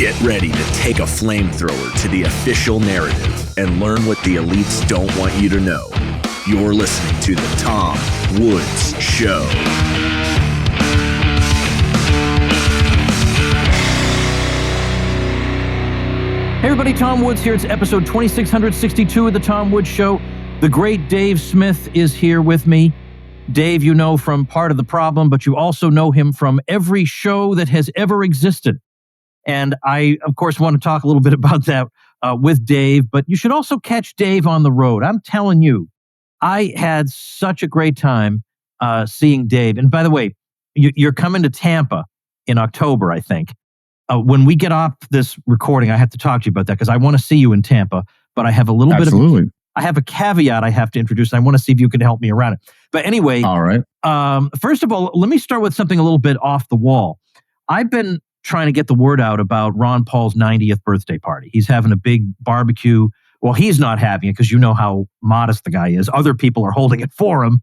Get ready to take a flamethrower to the official narrative and learn what the elites don't want you to know. You're listening to The Tom Woods Show. Hey everybody, Tom Woods here. It's episode 2662 of The Tom Woods Show. The great Dave Smith is here with me. Dave, you know from Part of the Problem, but you also know him from every show that has ever existed. And I, of course, want to talk a little bit about that with Dave, but you should also catch Dave on the road. I'm telling you, I had such a great time seeing Dave. And by the way, you're coming to Tampa in October, I think. When we get off this recording, I have to talk to you about that because I want to see you in Tampa, but I have a little bit of... I have a caveat I have to introduce, and I want to see if you can help me around it. But anyway, all right. First of all, let me start with something a little bit off the wall. I've been trying to get the word out about Ron Paul's 90th birthday party. He's having a big barbecue. Well, he's not having it because you know how modest the guy is. Other people are holding it for him.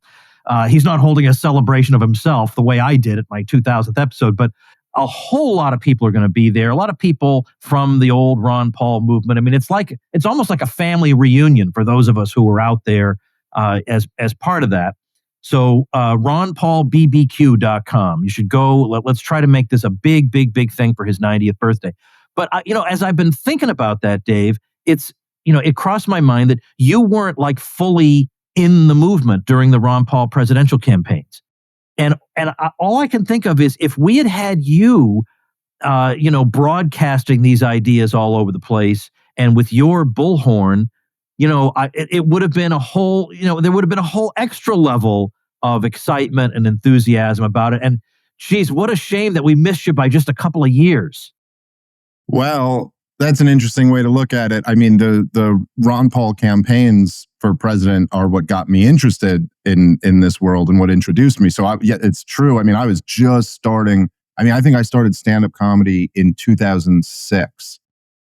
He's not holding a celebration of himself the way I did at my 2000th episode, but a whole lot of people are going to be there. A lot of people from the old Ron Paul movement. I mean, it's almost like a family reunion for those of us who were out there as part of that. So ronpaulbbq.com. You should go. Let's try to make this a big, big, big thing for his 90th birthday. But as I've been thinking about that, Dave, it crossed my mind that you weren't like fully in the movement during the Ron Paul presidential campaigns. And all I can think of is if we had you, broadcasting these ideas all over the place, and with your bullhorn, it would have been a whole, there would have been a whole extra level of excitement and enthusiasm about it. And geez, what a shame that we missed you by just a couple of years. Well, that's an interesting way to look at it. I mean, the Ron Paul campaigns for president are what got me interested in this world and what introduced me. So it's true. I mean, I was just starting. I mean, I think I started stand-up comedy in 2006,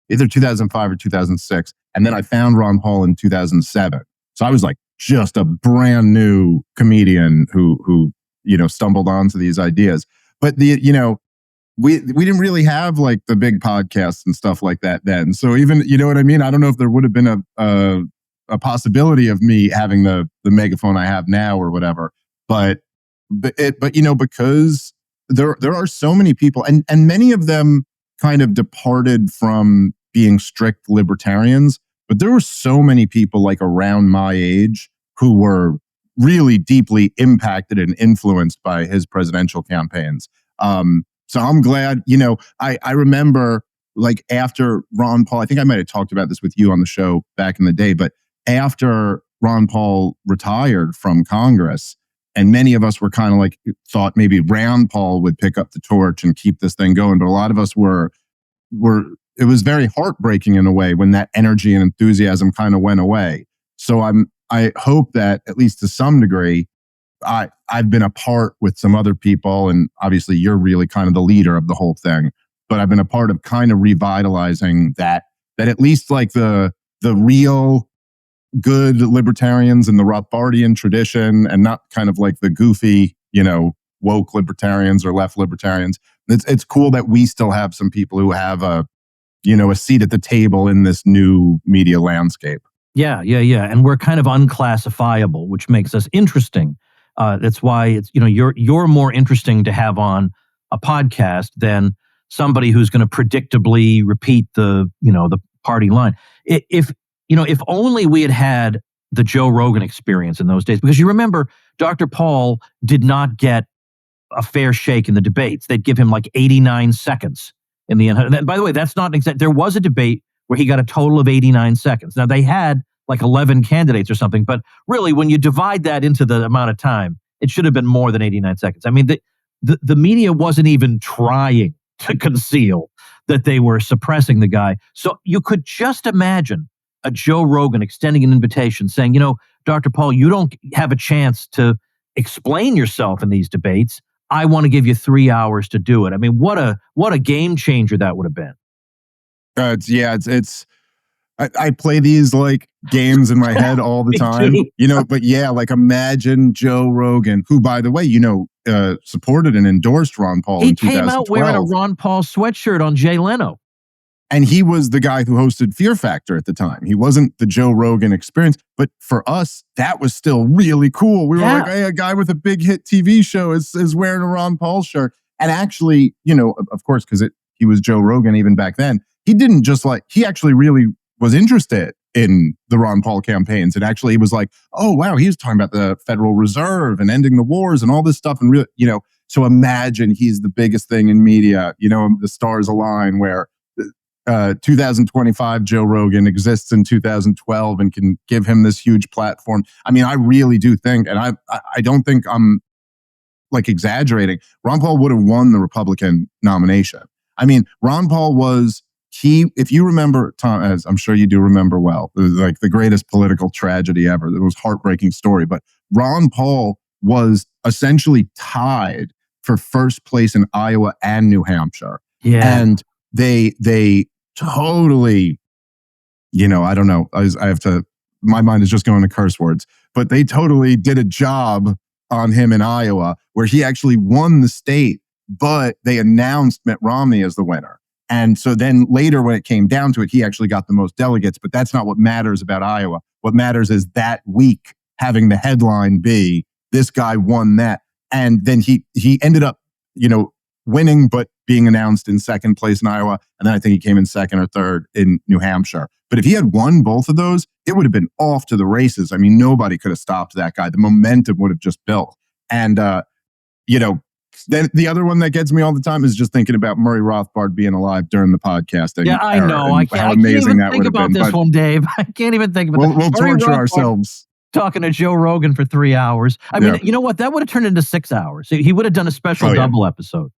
either 2005 or 2006. And then I found Ron Paul in 2007. So I was like just a brand new comedian who stumbled onto these ideas. But we didn't really have like the big podcasts and stuff like that then. So even, you know what I mean? I don't know if there would have been a possibility of me having the megaphone I have now or whatever. But because there are so many people and many of them kind of departed from being strict libertarians, but there were so many people like around my age who were really deeply impacted and influenced by his presidential campaigns. So I'm glad, I remember like after Ron Paul, I think I might have talked about this with you on the show back in the day, but after Ron Paul retired from Congress, and many of us were kind of like thought maybe Ron Paul would pick up the torch and keep this thing going. But a lot of us were it was very heartbreaking in a way when that energy and enthusiasm kind of went away. So I hope that at least to some degree, I've been a part with some other people, and obviously you're really kind of the leader of the whole thing, but I've been a part of kind of revitalizing that at least like the real good libertarians in the Rothbardian tradition and not kind of like the goofy, woke libertarians or left libertarians. It's cool that we still have some people who have a seat at the table in this new media landscape. Yeah. And we're kind of unclassifiable, which makes us interesting. That's why it's you're more interesting to have on a podcast than somebody who's going to predictably repeat the party line. If only we had the Joe Rogan experience in those days, because you remember Dr. Paul did not get a fair shake in the debates. They'd give him like 89 seconds in the end. And by the way, that's not exact. There was a debate where he got a total of 89 seconds. Now they had like 11 candidates or something, but really when you divide that into the amount of time, it should have been more than 89 seconds. I mean, the media wasn't even trying to conceal that they were suppressing the guy. So you could just imagine a Joe Rogan extending an invitation saying, Dr. Paul, you don't have a chance to explain yourself in these debates. I want to give you 3 hours to do it. I mean, what a game changer that would have been. I play these like games in my head all the time, but yeah, like imagine Joe Rogan, who, by the way, supported and endorsed Ron Paul in 2012. He came out wearing a Ron Paul sweatshirt on Jay Leno. And he was the guy who hosted Fear Factor at the time. He wasn't the Joe Rogan experience. But for us, that was still really cool. We were like, hey, a guy with a big hit TV show is wearing a Ron Paul shirt. And actually, of course, because he was Joe Rogan even back then, he didn't just he actually really was interested in the Ron Paul campaigns. And actually he was like, oh, wow, he was talking about the Federal Reserve and ending the wars and all this stuff. And really, so imagine he's the biggest thing in media, the stars align where 2025 Joe Rogan exists in 2012 and can give him this huge platform. I mean, I really do think, and I don't think I'm exaggerating, Ron Paul would have won the Republican nomination. I mean, Ron Paul was, if you remember, Tom, as I'm sure you do remember well, it was like the greatest political tragedy ever. It was a heartbreaking story, but Ron Paul was essentially tied for first place in Iowa and New Hampshire. Yeah. And they totally, I don't know, I have to, my mind is just going to curse words, but they totally did a job on him in Iowa where he actually won the state, but they announced Mitt Romney as the winner. And so then later when it came down to it, he actually got the most delegates, but that's not what matters about Iowa. What matters is that week having the headline be, this guy won that. And then he ended up, winning, but being announced in second place in Iowa. And then I think he came in second or third in New Hampshire. But if he had won both of those, it would have been off to the races. I mean, nobody could have stopped that guy. The momentum would have just built. And, then the other one that gets me all the time is just thinking about Murray Rothbard being alive during the podcasting. Yeah, I know. I can't even think about this one, Dave. I can't even think about it. We'll torture ourselves. Talking to Joe Rogan for 3 hours. I mean, you know what? That would have turned into 6 hours. He would have done a special double episode.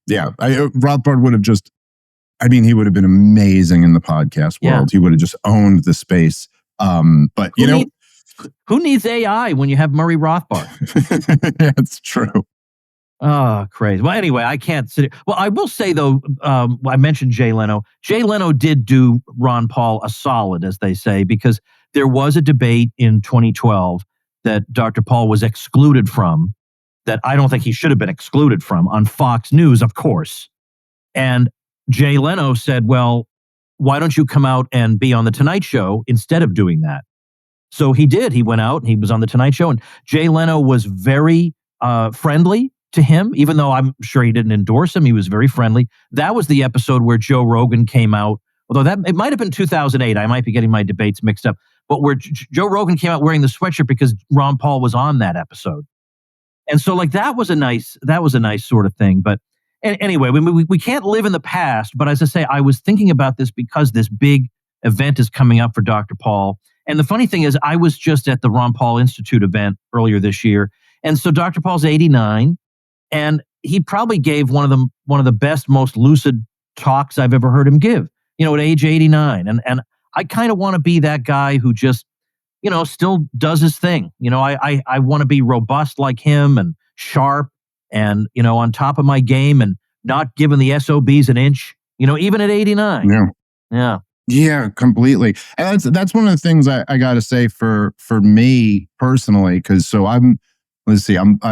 Yeah. Rothbard would have he would have been amazing in the podcast world. He would have just owned the space. But who needs AI when you have Murray Rothbard? Yeah, it's true. Oh, crazy. Well, anyway, I can't sit. Well, I will say though, I mentioned Jay Leno. Jay Leno did do Ron Paul a solid, as they say, because there was a debate in 2012 that Dr. Paul was excluded from, that I don't think he should have been excluded from, on Fox News, of course. And Jay Leno said, well, why don't you come out and be on The Tonight Show instead of doing that? So he did. He went out and he was on The Tonight Show. And Jay Leno was very friendly to him, even though I'm sure he didn't endorse him. He was very friendly. That was the episode where Joe Rogan came out, although it might have been 2008. I might be getting my debates mixed up. But where Joe Rogan came out wearing the sweatshirt because Ron Paul was on that episode. And so that was a nice sort of thing. But anyway, we can't live in the past. But as I say, I was thinking about this because this big event is coming up for Dr. Paul. And the funny thing is, I was just at the Ron Paul Institute event earlier this year. And so Dr. Paul's 89, and he probably gave one of the best, most lucid talks I've ever heard him give, at age 89. And I kind of want to be that guy who just, still does his thing. I want to be robust like him and sharp and, on top of my game and not giving the SOBs an inch, even at 89. Yeah, completely. And that's one of the things I got to say for me personally, because I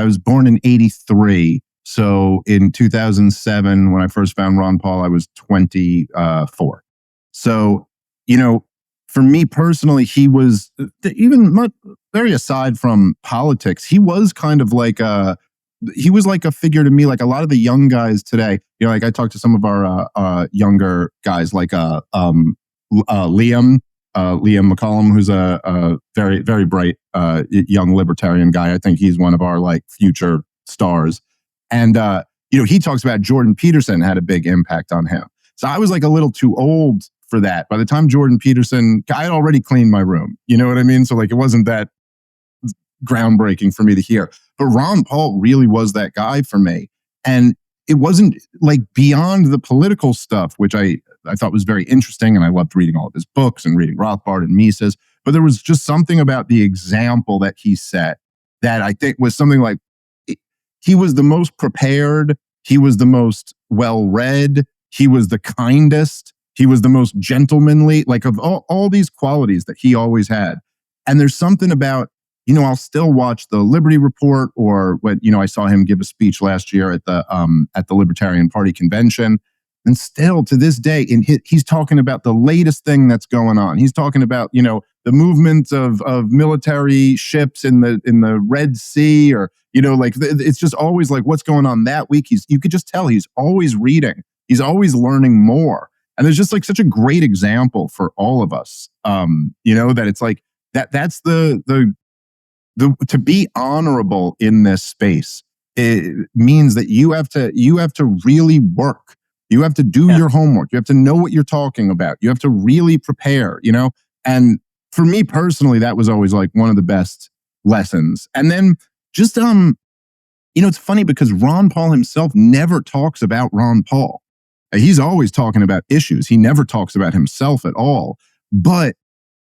was born in 83. So in 2007, when I first found Ron Paul, I was 24. So, for me personally, he was very aside from politics, he was kind of like a figure to me, like a lot of the young guys today. Like I talked to some of our younger guys, like Liam McCollum, who's a very, very bright young libertarian guy. I think he's one of our future stars. And he talks about Jordan Peterson had a big impact on him. So I was a little too old for that. By the time Jordan Peterson, I had already cleaned my room. You know what I mean? So it wasn't that groundbreaking for me to hear. But Ron Paul really was that guy for me. And it wasn't beyond the political stuff, which I thought was very interesting. And I loved reading all of his books and reading Rothbard and Mises. But there was just something about the example that he set that I think was something like, he was the most prepared. He was the most well-read. He was the kindest. He was the most gentlemanly, of all these qualities that he always had. And there's something about, I'll still watch the Liberty Report, or when, I saw him give a speech last year at the Libertarian Party convention. And still to this day, he's talking about the latest thing that's going on. He's talking about, the movement of military ships in the Red Sea, or, it's just always like what's going on that week. You could just tell he's always reading. He's always learning more. And there's just like such a great example for all of us, that it's like that's the to be honorable in this space. It means that you have to really work. You have to do your homework. You have to know what you're talking about. You have to really prepare, And for me personally, that was always like one of the best lessons. And then just, it's funny because Ron Paul himself never talks about Ron Paul. He's always talking about issues. He never talks about himself at all. But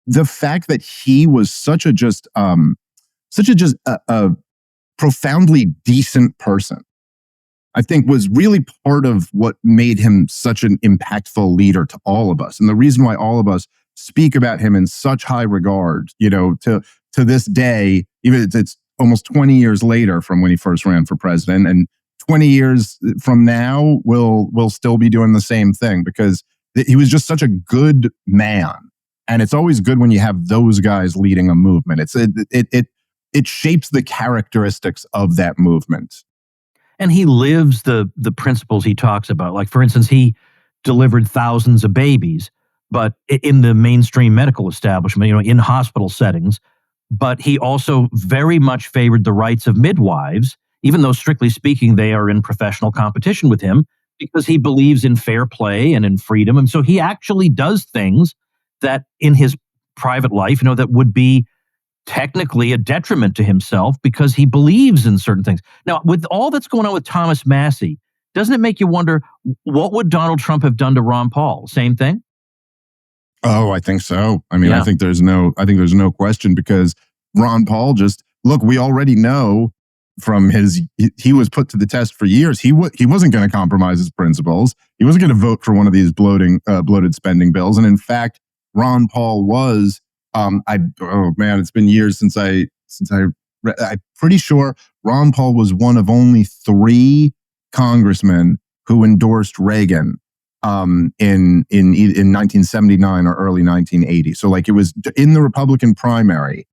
the fact that he was such a profoundly decent person, I think was really part of what made him such an impactful leader to all of us. And the reason why all of us speak about him in such high regard, to this day, even it's almost 20 years later from when he first ran for president, and 20 years from now, we'll still be doing the same thing because he was just such a good man. And it's always good when you have those guys leading a movement. It shapes the characteristics of that movement. And he lives the principles he talks about. Like, for instance, he delivered thousands of babies, but in the mainstream medical establishment, in hospital settings. But he also very much favored the rights of midwives, even though strictly speaking, they are in professional competition with him, because he believes in fair play and in freedom. And so he actually does things that in his private life, that would be technically a detriment to himself because he believes in certain things. Now, with all that's going on with Thomas Massie, doesn't it make you wonder, what would Donald Trump have done to Ron Paul? Same thing? Oh, I think so. I mean, I think there's no question, because Ron Paul we already know from he was put to the test for years. He wasn't going to compromise his principles. He wasn't going to vote for one of these bloated spending bills. And in fact, Ron Paul was, it's been years since I'm pretty sure Ron Paul was one of only 3 congressmen who endorsed Reagan in 1979 or early 1980. So like, it was in the Republican primary.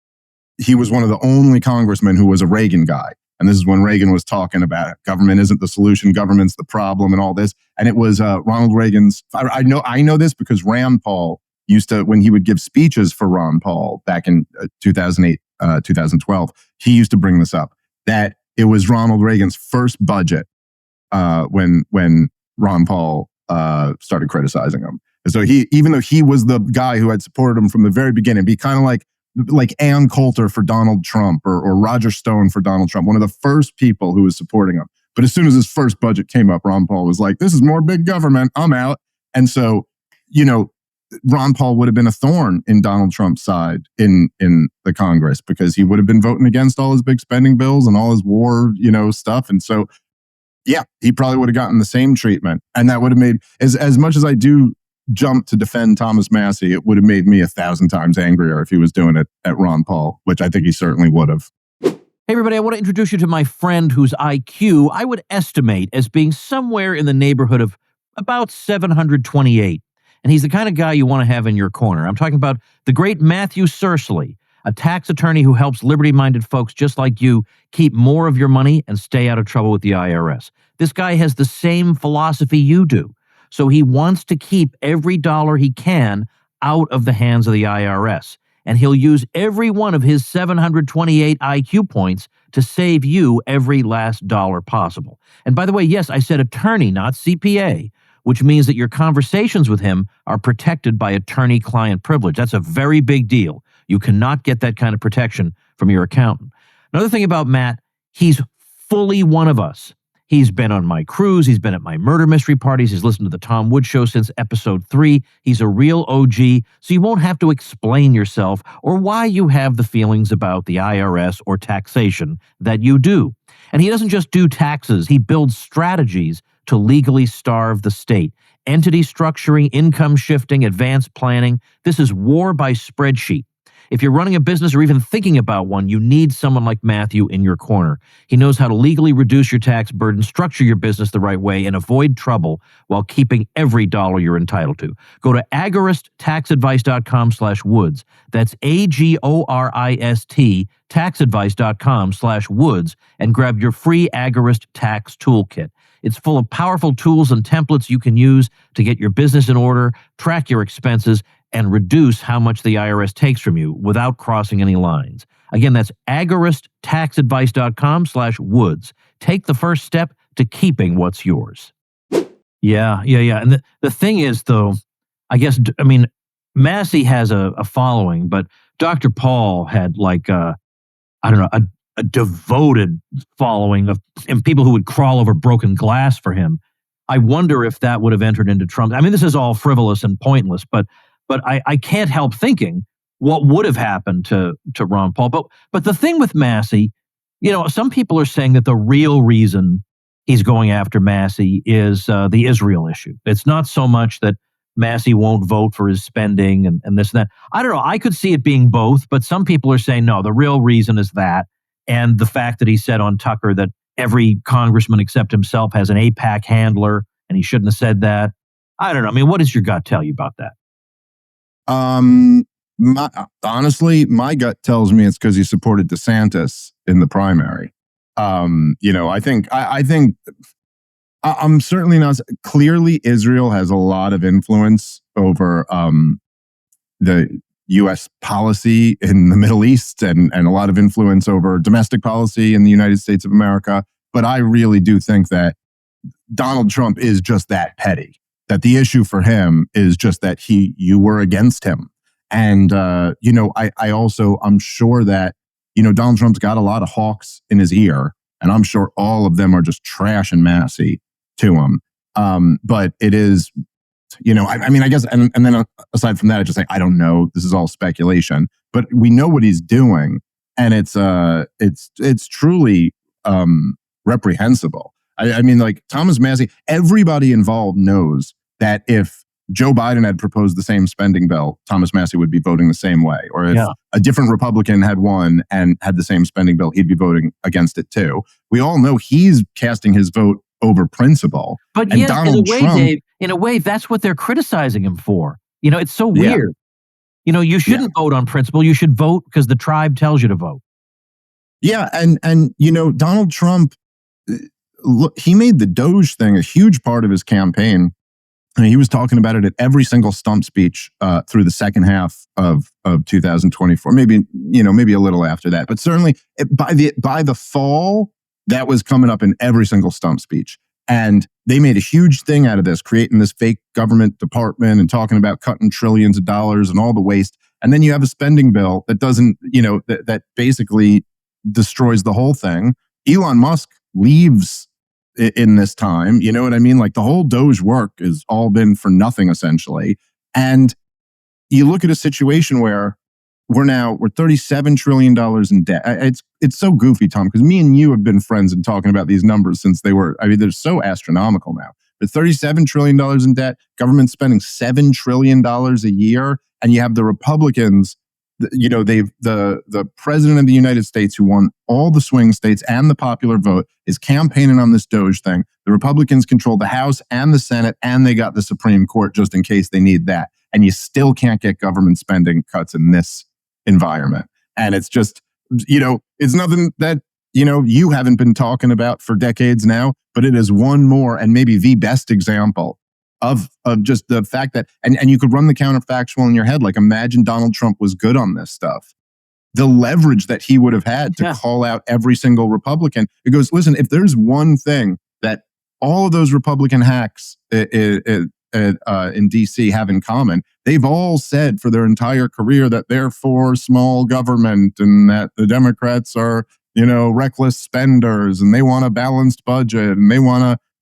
He was one of the only congressmen who was a Reagan guy. And this is when Reagan was talking about government isn't the solution, government's the problem, and all this. And it was Ronald Reagan's. I know this because Rand Paul used to, when he would give speeches for Ron Paul back in 2008, 2012, he used to bring this up, that it was Ronald Reagan's first budget when Ron Paul started criticizing him. And so even though he was the guy who had supported him from the very beginning, be kind of like Ann Coulter for Donald Trump or Roger Stone for Donald Trump, one of the first people who was supporting him. But as soon as his first budget came up, Ron Paul was like, this is more big government, I'm out. And so, Ron Paul would have been a thorn in Donald Trump's side in the Congress, because he would have been voting against all his big spending bills and all his war, stuff. And so, he probably would have gotten the same treatment. And that would have made, as much as I do jump to defend Thomas Massie, it would have made me 1,000 times angrier if he was doing it at Ron Paul, which I think he certainly would have. Hey, everybody, I want to introduce you to my friend whose IQ I would estimate as being somewhere in the neighborhood of about 728. And he's the kind of guy you want to have in your corner. I'm talking about the great Matthew Sercely, a tax attorney who helps liberty-minded folks just like you keep more of your money and stay out of trouble with the IRS. This guy has the same philosophy you do. So he wants to keep every dollar he can out of the hands of the IRS. And he'll use every one of his 728 IQ points to save you every last dollar possible. And by the way, yes, I said attorney, not CPA, which means that your conversations with him are protected by attorney-client privilege. That's a very big deal. You cannot get that kind of protection from your accountant. Another thing about Matt, he's fully one of us. He's been on my cruise. He's been at my murder mystery parties. He's listened to the Tom Woods Show since episode 3. He's a real OG, so you won't have to explain yourself or why you have the feelings about the IRS or taxation that you do. And he doesn't just do taxes. He builds strategies to legally starve the state. Entity structuring, income shifting, advanced planning. This is war by spreadsheet. If you're running a business or even thinking about one, you need someone like Matthew in your corner. He knows how to legally reduce your tax burden, structure your business the right way, and avoid trouble while keeping every dollar you're entitled to. Go to agorist.taxadvice.com/woods. That's AGORIST taxadvice.com/woods and grab your free Agorist Tax Toolkit. It's full of powerful tools and templates you can use to get your business in order, track your expenses, and reduce how much the IRS takes from you without crossing any lines. Again, that's agorist.taxadvice.com/woods. Take the first step to keeping what's yours. Yeah. And the thing is, though, Massie has a following, but Dr. Paul had a devoted following and people who would crawl over broken glass for him. I wonder if that would have entered into Trump. I mean, this is all frivolous and pointless, but I can't help thinking what would have happened to Ron Paul. But the thing with Massie, some people are saying that the real reason he's going after Massie is the Israel issue. It's not so much that Massie won't vote for his spending and this and that. I don't know. I could see it being both, but some people are saying, no, the real reason is that. And the fact that he said on Tucker that every congressman except himself has an AIPAC handler, and he shouldn't have said that. I don't know. I mean, what does your gut tell you about that? Honestly, my gut tells me it's because he supported DeSantis in the primary. I think I'm certainly not. Clearly, Israel has a lot of influence over the U.S. policy in the Middle East and a lot of influence over domestic policy in the United States of America. But I really do think that Donald Trump is just that petty, that the issue for him is just that you were against him. And, I'm sure that, Donald Trump's got a lot of hawks in his ear, and I'm sure all of them are just trash and Massie to him. But it is, I guess, and then aside from that, I just say, I don't know. This is all speculation, but we know what he's doing, and it's truly reprehensible. Like Thomas Massie, everybody involved knows that if Joe Biden had proposed the same spending bill, Thomas Massie would be voting the same way. Or if a different Republican had won and had the same spending bill, he'd be voting against it too. We all know he's casting his vote over principle. But yes, Donald Trump, Dave, in a way, that's what they're criticizing him for. It's so weird. You shouldn't vote on principle. You should vote because the tribe tells you to vote. Yeah, and Donald Trump, look, he made the Doge thing a huge part of his campaign. And he was talking about it at every single stump speech through the second half of 2024. Maybe a little after that, but certainly by the fall, that was coming up in every single stump speech. And they made a huge thing out of this, creating this fake government department and talking about cutting trillions of dollars and all the waste. And then you have a spending bill that doesn't, that basically destroys the whole thing. Elon Musk leaves in this time, you know what I mean? Like the whole Doge work has all been for nothing essentially. And you look at a situation where we're $37 trillion in debt. It's so goofy, Tom, because me and you have been friends and talking about these numbers since they're so astronomical now. But $37 trillion in debt, government spending $7 trillion a year, and you have the Republicans, the president of the United States who won all the swing states and the popular vote is campaigning on this Doge thing. The Republicans control the House and the Senate, and they got the Supreme Court just in case they need that. And you still can't get government spending cuts in this environment. And it's just, it's nothing that, you haven't been talking about for decades now, but it is one more and maybe the best example of just the fact that, and you could run the counterfactual in your head, like imagine Donald Trump was good on this stuff. The leverage that he would have had to call out every single Republican. It goes, listen, if there's one thing that all of those Republican hacks in DC have in common, they've all said for their entire career that they're for small government and that the Democrats are, reckless spenders and they want a balanced budget and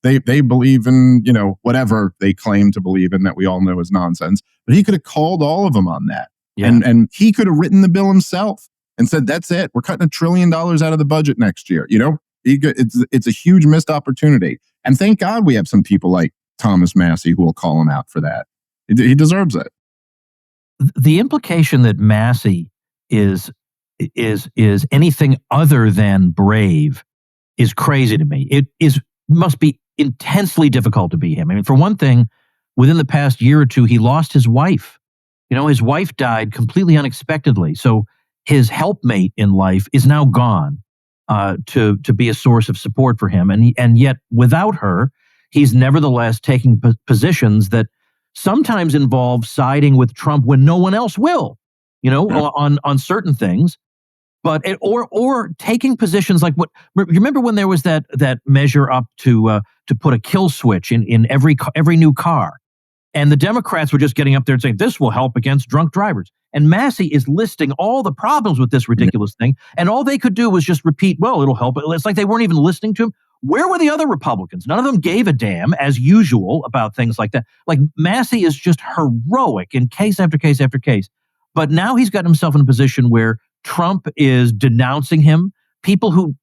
they believe in, whatever they claim to believe in that we all know is nonsense. But he could have called all of them on that. Yeah. And he could have written the bill himself and said, that's it. We're cutting $1 trillion out of the budget next year. It's a huge missed opportunity. And thank God we have some people like Thomas Massie who will call him out for that. He deserves it. The implication that Massie is anything other than brave is crazy to me. Must be intensely difficult to be him. I mean, for one thing, within the past year or two, he lost his wife. His wife died completely unexpectedly. So his helpmate in life is now gone to be a source of support for him. And yet, without her, he's nevertheless taking positions that sometimes involve siding with Trump when no one else will, on certain things. But or taking positions like what, remember when there was that measure up to put a kill switch in every new car, and the Democrats were just getting up there and saying this will help against drunk drivers, and Massie is listing all the problems with this ridiculous thing, and all they could do was just repeat, well, it'll help. It's like they weren't even listening to him. Where were the other Republicans? None of them gave a damn, as usual, about things like that. Like, Massie is just heroic in case after case after case. But now he's gotten himself in a position where Trump is denouncing him. People who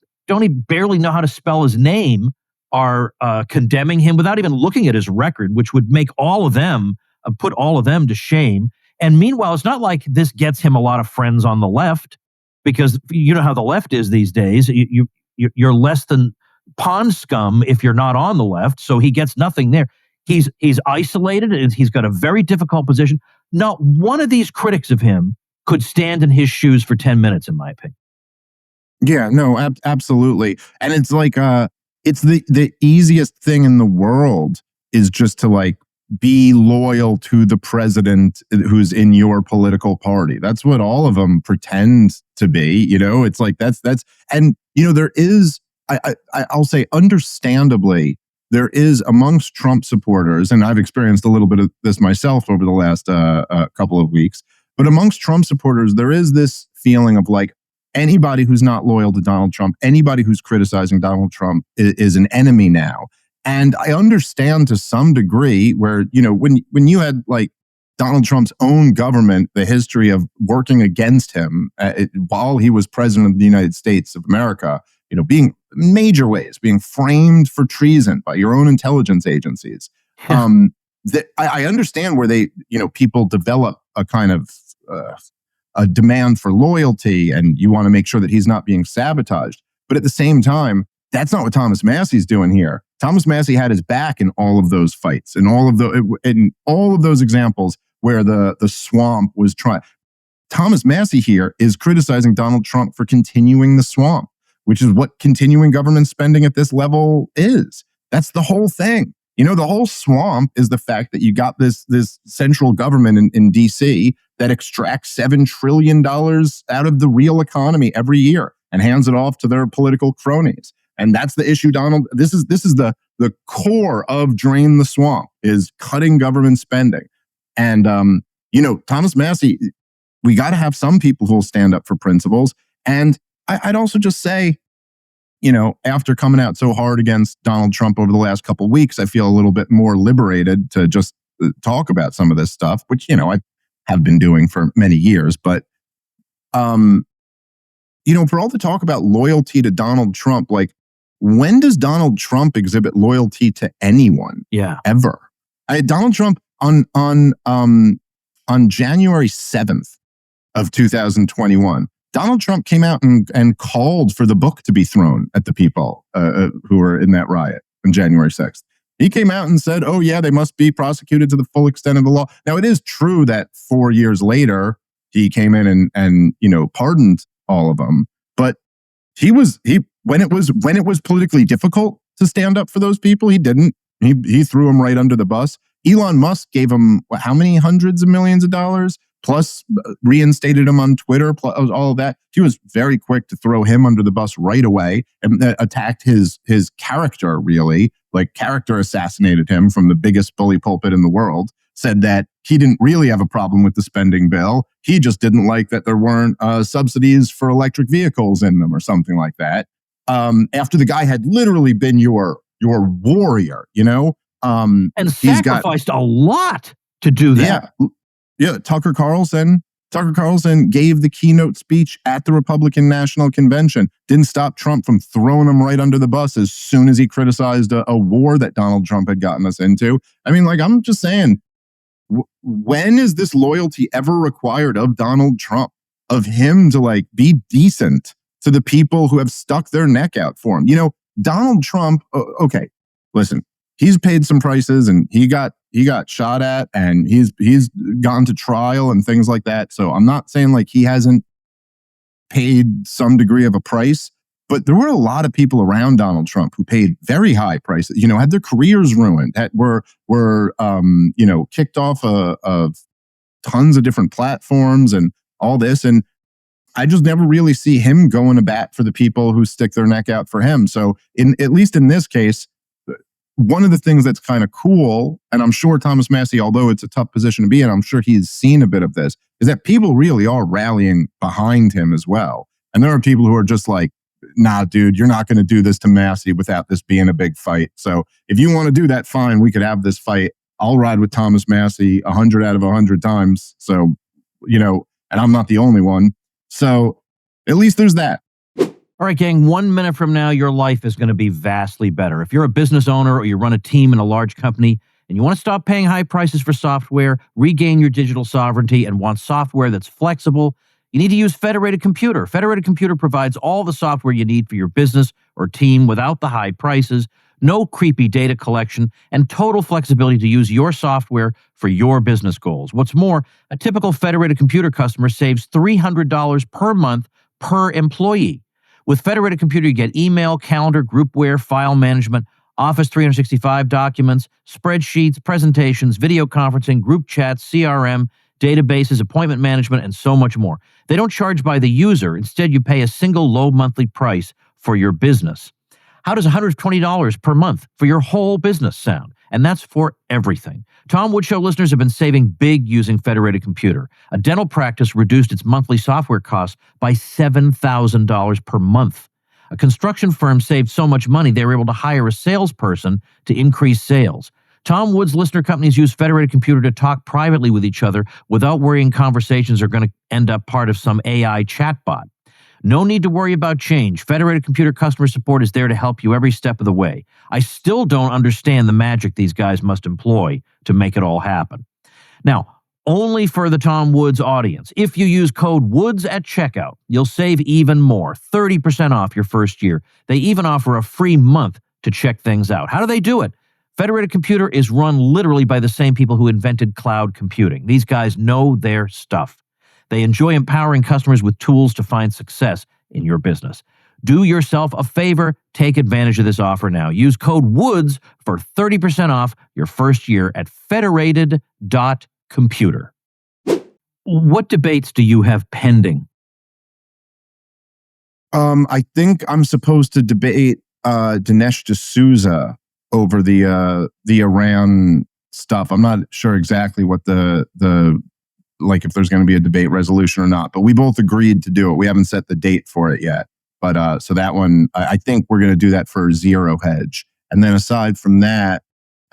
barely know how to spell his name are condemning him without even looking at his record, which would make all of them, put all of them to shame. And meanwhile, it's not like this gets him a lot of friends on the left, because you know how the left is these days. You're less than pond scum if you're not on the left, so he gets nothing there. He's isolated, and he's got a very difficult position. Not one of these critics of him could stand in his shoes for 10 minutes, in my opinion. Yeah, no, absolutely. And it's like, it's the easiest thing in the world is just to be loyal to the president who's in your political party. That's what all of them pretend to be. It's like that's and there is, I'll say, understandably, there is amongst Trump supporters, and I've experienced a little bit of this myself over the last couple of weeks, but amongst Trump supporters, there is this feeling of anybody who's not loyal to Donald Trump, anybody who's criticizing Donald Trump is an enemy now. And I understand to some degree where, when you had Donald Trump's own government, the history of working against him while he was president of the United States of America, being major ways, being framed for treason by your own intelligence agencies. That I understand where people develop a kind of a demand for loyalty, and you want to make sure that he's not being sabotaged. But at the same time, that's not what Thomas Massie's doing here. Thomas Massie had his back in all of those fights, in all of those examples where the swamp was trying. Thomas Massie here is criticizing Donald Trump for continuing the swamp, which is what continuing government spending at this level is. That's the whole thing. The whole swamp is the fact that you got this central government in DC that extracts $7 trillion out of the real economy every year and hands it off to their political cronies. And that's the issue, Donald. This is the core of Drain the Swamp, is cutting government spending. And, Thomas Massie, we got to have some people who will stand up for principles. And I'd also just say, after coming out so hard against Donald Trump over the last couple of weeks, I feel a little bit more liberated to just talk about some of this stuff, which, I have been doing for many years. But, for all the talk about loyalty to Donald Trump, when does Donald Trump exhibit loyalty to anyone? Yeah. Ever? Donald Trump on January 7th of 2021, Donald Trump came out and called for the book to be thrown at the people who were in that riot on January 6th. He came out and said, oh yeah, they must be prosecuted to the full extent of the law. Now, it is true that 4 years later, he came in and pardoned all of them. But when it was politically difficult to stand up for those people, he didn't. He threw them right under the bus. Elon Musk gave him how many hundreds of millions of dollars, plus reinstated him on Twitter, plus all of that. He was very quick to throw him under the bus right away and attacked his character, really, character assassinated him from the biggest bully pulpit in the world, said that he didn't really have a problem with the spending bill. He just didn't like that there weren't subsidies for electric vehicles in them or something like that. After the guy had literally been your warrior, and sacrificed a lot to do that. Yeah. Tucker Carlson gave the keynote speech at the Republican National Convention. Didn't stop Trump from throwing him right under the bus as soon as he criticized a war that Donald Trump had gotten us into. I mean, I'm just saying, when is this loyalty ever required of Donald Trump? of him to like be decent to the people who have stuck their neck out for him. You know, Donald Trump, okay, listen, he's paid some prices and he got shot at and he's gone to trial and things like that. So I'm not saying like he hasn't paid some degree of a price, but there were a lot of people around Donald Trump who paid very high prices, you know, had their careers ruined, were you know, kicked off of tons of different platforms and all this. And I just never really see him going to bat for the people who stick their neck out for him. So at least in this case, one of the things that's kind of cool, and I'm sure Thomas Massie, although it's a tough position to be in, I'm sure he's seen a bit of this, is that people really are rallying behind him as well. And there are people who are just like, nah, dude, you're not going to do this to Massie without this being a big fight. So if you want to do that, fine, we could have this fight. I'll ride with Thomas Massie 100 out of 100 times. So, you know, and I'm not the only one. So at least there's that. All right, gang, 1 minute from now, your life is going to be vastly better. If you're a business owner or you run a team in a large company and you want to stop paying high prices for software, regain your digital sovereignty, and want software that's flexible, you need to use Federated Computer. Federated Computer provides all the software you need for your business or team without the high prices, no creepy data collection, and total flexibility to use your software for your business goals. What's more, a typical Federated Computer customer saves $300 per month per employee. With Federated Computer, you get email, calendar, groupware, file management, Office 365 documents, spreadsheets, presentations, video conferencing, group chats, CRM, databases, appointment management, and so much more. They don't charge by the user. Instead, you pay a single low monthly price for your business. How does $120 per month for your whole business sound? And that's for everything. Tom Woods Show listeners have been saving big using Federated Computer. A dental practice reduced its monthly software costs by $7,000 per month. A construction firm saved so much money they were able to hire a salesperson to increase sales. Tom Woods listener companies use Federated Computer to talk privately with each other without worrying conversations are going to end up part of some AI chatbot. No need to worry about change. Federated Computer customer support is there to help you every step of the way. I still don't understand the magic these guys must employ to make it all happen. Now, only for the Tom Woods audience. If you use code WOODS at checkout, you'll save even more, 30% off your first year. They even offer a free month to check things out. How do they do it? Federated Computer is run literally by the same people who invented cloud computing. These guys know their stuff. They enjoy empowering customers with tools to find success in your business. Do yourself a favor, take advantage of this offer now. Use code WOODS for 30% off your first year at federated.computer. What debates do you have pending? I think I'm supposed to debate Dinesh D'Souza over the Iran stuff. I'm not sure exactly what the like if there's going to be a debate resolution or not, but we both agreed to do it. We haven't set the date for it yet. But so that one, I think we're going to do that for Zero Hedge. And then aside from that,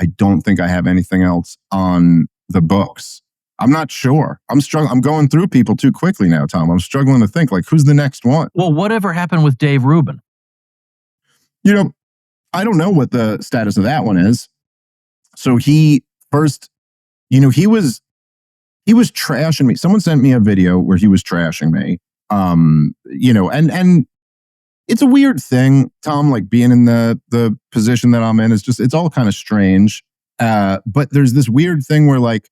I don't think I have anything else on the books. I'm not sure. I'm struggling. I'm going through people too quickly now, Tom. I'm struggling to think like who's the next one. Well, whatever happened with Dave Rubin? You know, I don't know what the status of that one is. So he first, you know, he was trashing me. Someone sent me a video where he was trashing me. You know, and it's a weird thing, Tom, like being in the position that I'm in is just, it's all kind of strange. But there's this weird thing where like,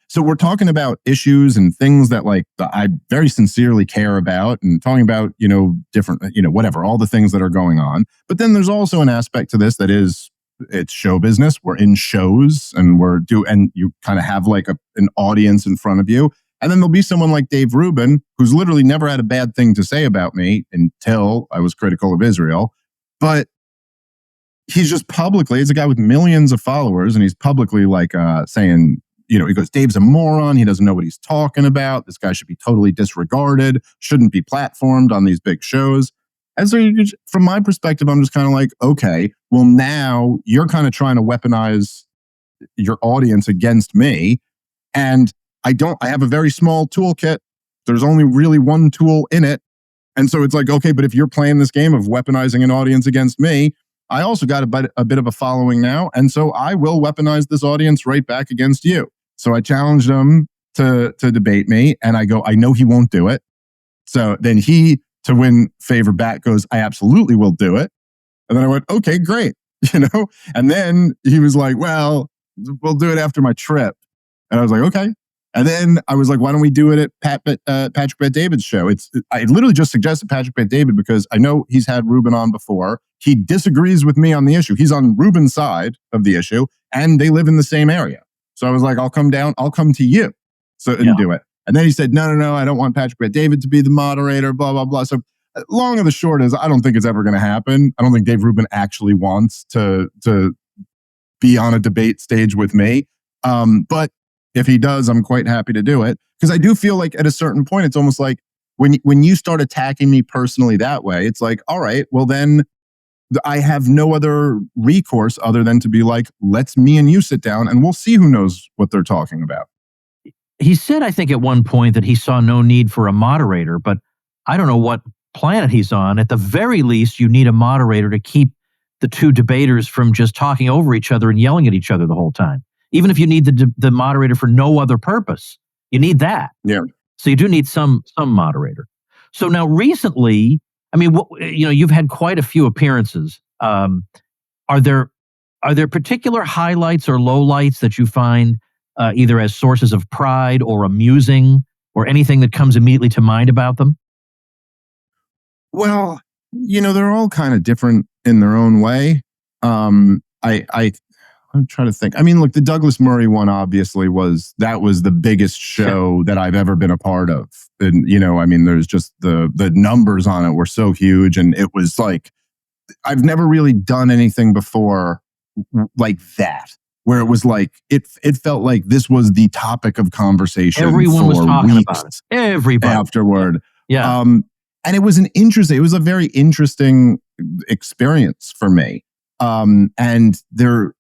so we're talking about issues and things that like I very sincerely care about and talking about, you know, different, you know, whatever, all the things that are going on. But then there's also an aspect to this that is, it's show business. We're in shows and and you kind of have like an audience in front of you. And then there'll be someone like Dave Rubin, who's literally never had a bad thing to say about me until I was critical of Israel. But he's just publicly, he's a guy with millions of followers, and he's publicly like saying, you know, he goes, Dave's a moron. He doesn't know what he's talking about. This guy should be totally disregarded, shouldn't be platformed on these big shows. And so from my perspective, I'm just kind of like, okay, well, now you're kind of trying to weaponize your audience against me. And I have a very small toolkit. There's only really one tool in it. And so it's like, okay, but if you're playing this game of weaponizing an audience against me, I also got a bit of a following now. And so I will weaponize this audience right back against you. So I challenged him to debate me, and I go, I know he won't do it. So then he, to win favor back, goes, I absolutely will do it. And then I went, okay, great. And then he was like, well, we'll do it after my trip. And I was like, okay. And then I was like, why don't we do it at Patrick Bet-David's show? I literally just suggested Patrick Bet-David because I know he's had Ruben on before. He disagrees with me on the issue. He's on Ruben's side of the issue, and they live in the same area. So I was like, I'll come down. I'll come to you and do it. And then he said, no, I don't want Patrick Bet-David to be the moderator, blah, blah, blah. So long and the short is, I don't think it's ever going to happen. I don't think Dave Rubin actually wants to be on a debate stage with me. But if he does, I'm quite happy to do it. Because I do feel like at a certain point, it's almost like when you start attacking me personally that way, it's like, all right, well then I have no other recourse other than to be like, let's me and you sit down and we'll see who knows what they're talking about. He said, I think at one point that he saw no need for a moderator, but I don't know what planet he's on. At the very least, you need a moderator to keep the two debaters from just talking over each other and yelling at each other the whole time. Even if you need the moderator for no other purpose, you need that. Yeah. So you do need some moderator. So now recently, I mean, you've had quite a few appearances. Are there particular highlights or lowlights that you find either as sources of pride or amusing or anything that comes immediately to mind about them? Well, they're all kind of different in their own way. I'm trying to think. I mean, look, the Douglas Murray one obviously was the biggest show that I've ever been a part of. And, I mean, there's just the numbers on it were so huge. And it was like, I've never really done anything before like that, where it was like, it felt like this was the topic of conversation. Everyone was talking about it. Everybody. Afterward. Yeah. And it was a very interesting experience for me. And there,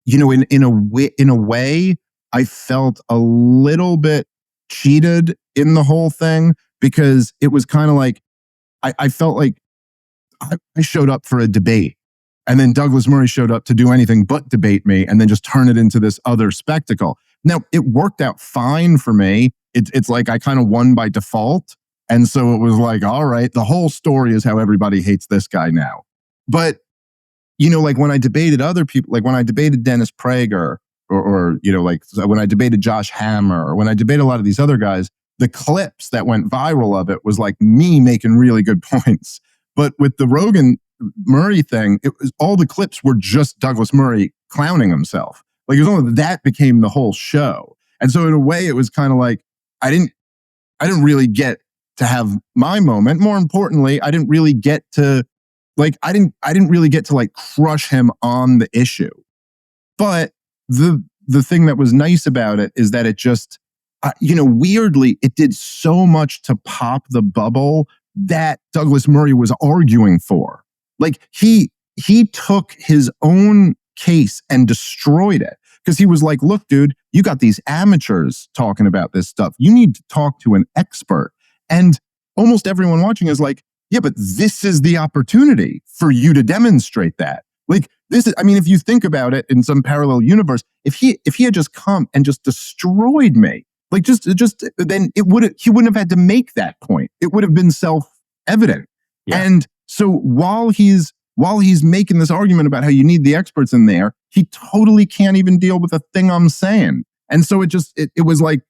in a way, I felt a little bit cheated in the whole thing because it was kind of like, I felt like I showed up for a debate and then Douglas Murray showed up to do anything but debate me and then just turn it into this other spectacle. Now, it worked out fine for me. It's like I kind of won by default. And so it was like, all right, the whole story is how everybody hates this guy now. But like when I debated other people, like when I debated Dennis Prager or like when I debated Josh Hammer or when I debated a lot of these other guys, the clips that went viral of it was like me making really good points. But with the Rogan Murray thing, all the clips were just Douglas Murray clowning himself. Like it was only that became the whole show. And so in a way, it was kind of like, I didn't really get to have my moment. More importantly, I didn't really get to crush him on the issue. But the thing that was nice about it is that it just, weirdly, it did so much to pop the bubble that Douglas Murray was arguing for. Like he took his own case and destroyed it because he was like, look, dude, you got these amateurs talking about this stuff. You need to talk to an expert. And almost everyone watching is like, yeah, but this is the opportunity for you to demonstrate that. Like this is, I mean, if you think about it in some parallel universe, if he had just come and just destroyed me, like just then he wouldn't have had to make that point. It would have been self-evident. Yeah. And so while he's making this argument about how you need the experts in there, he totally can't even deal with the thing I'm saying. And so it was like,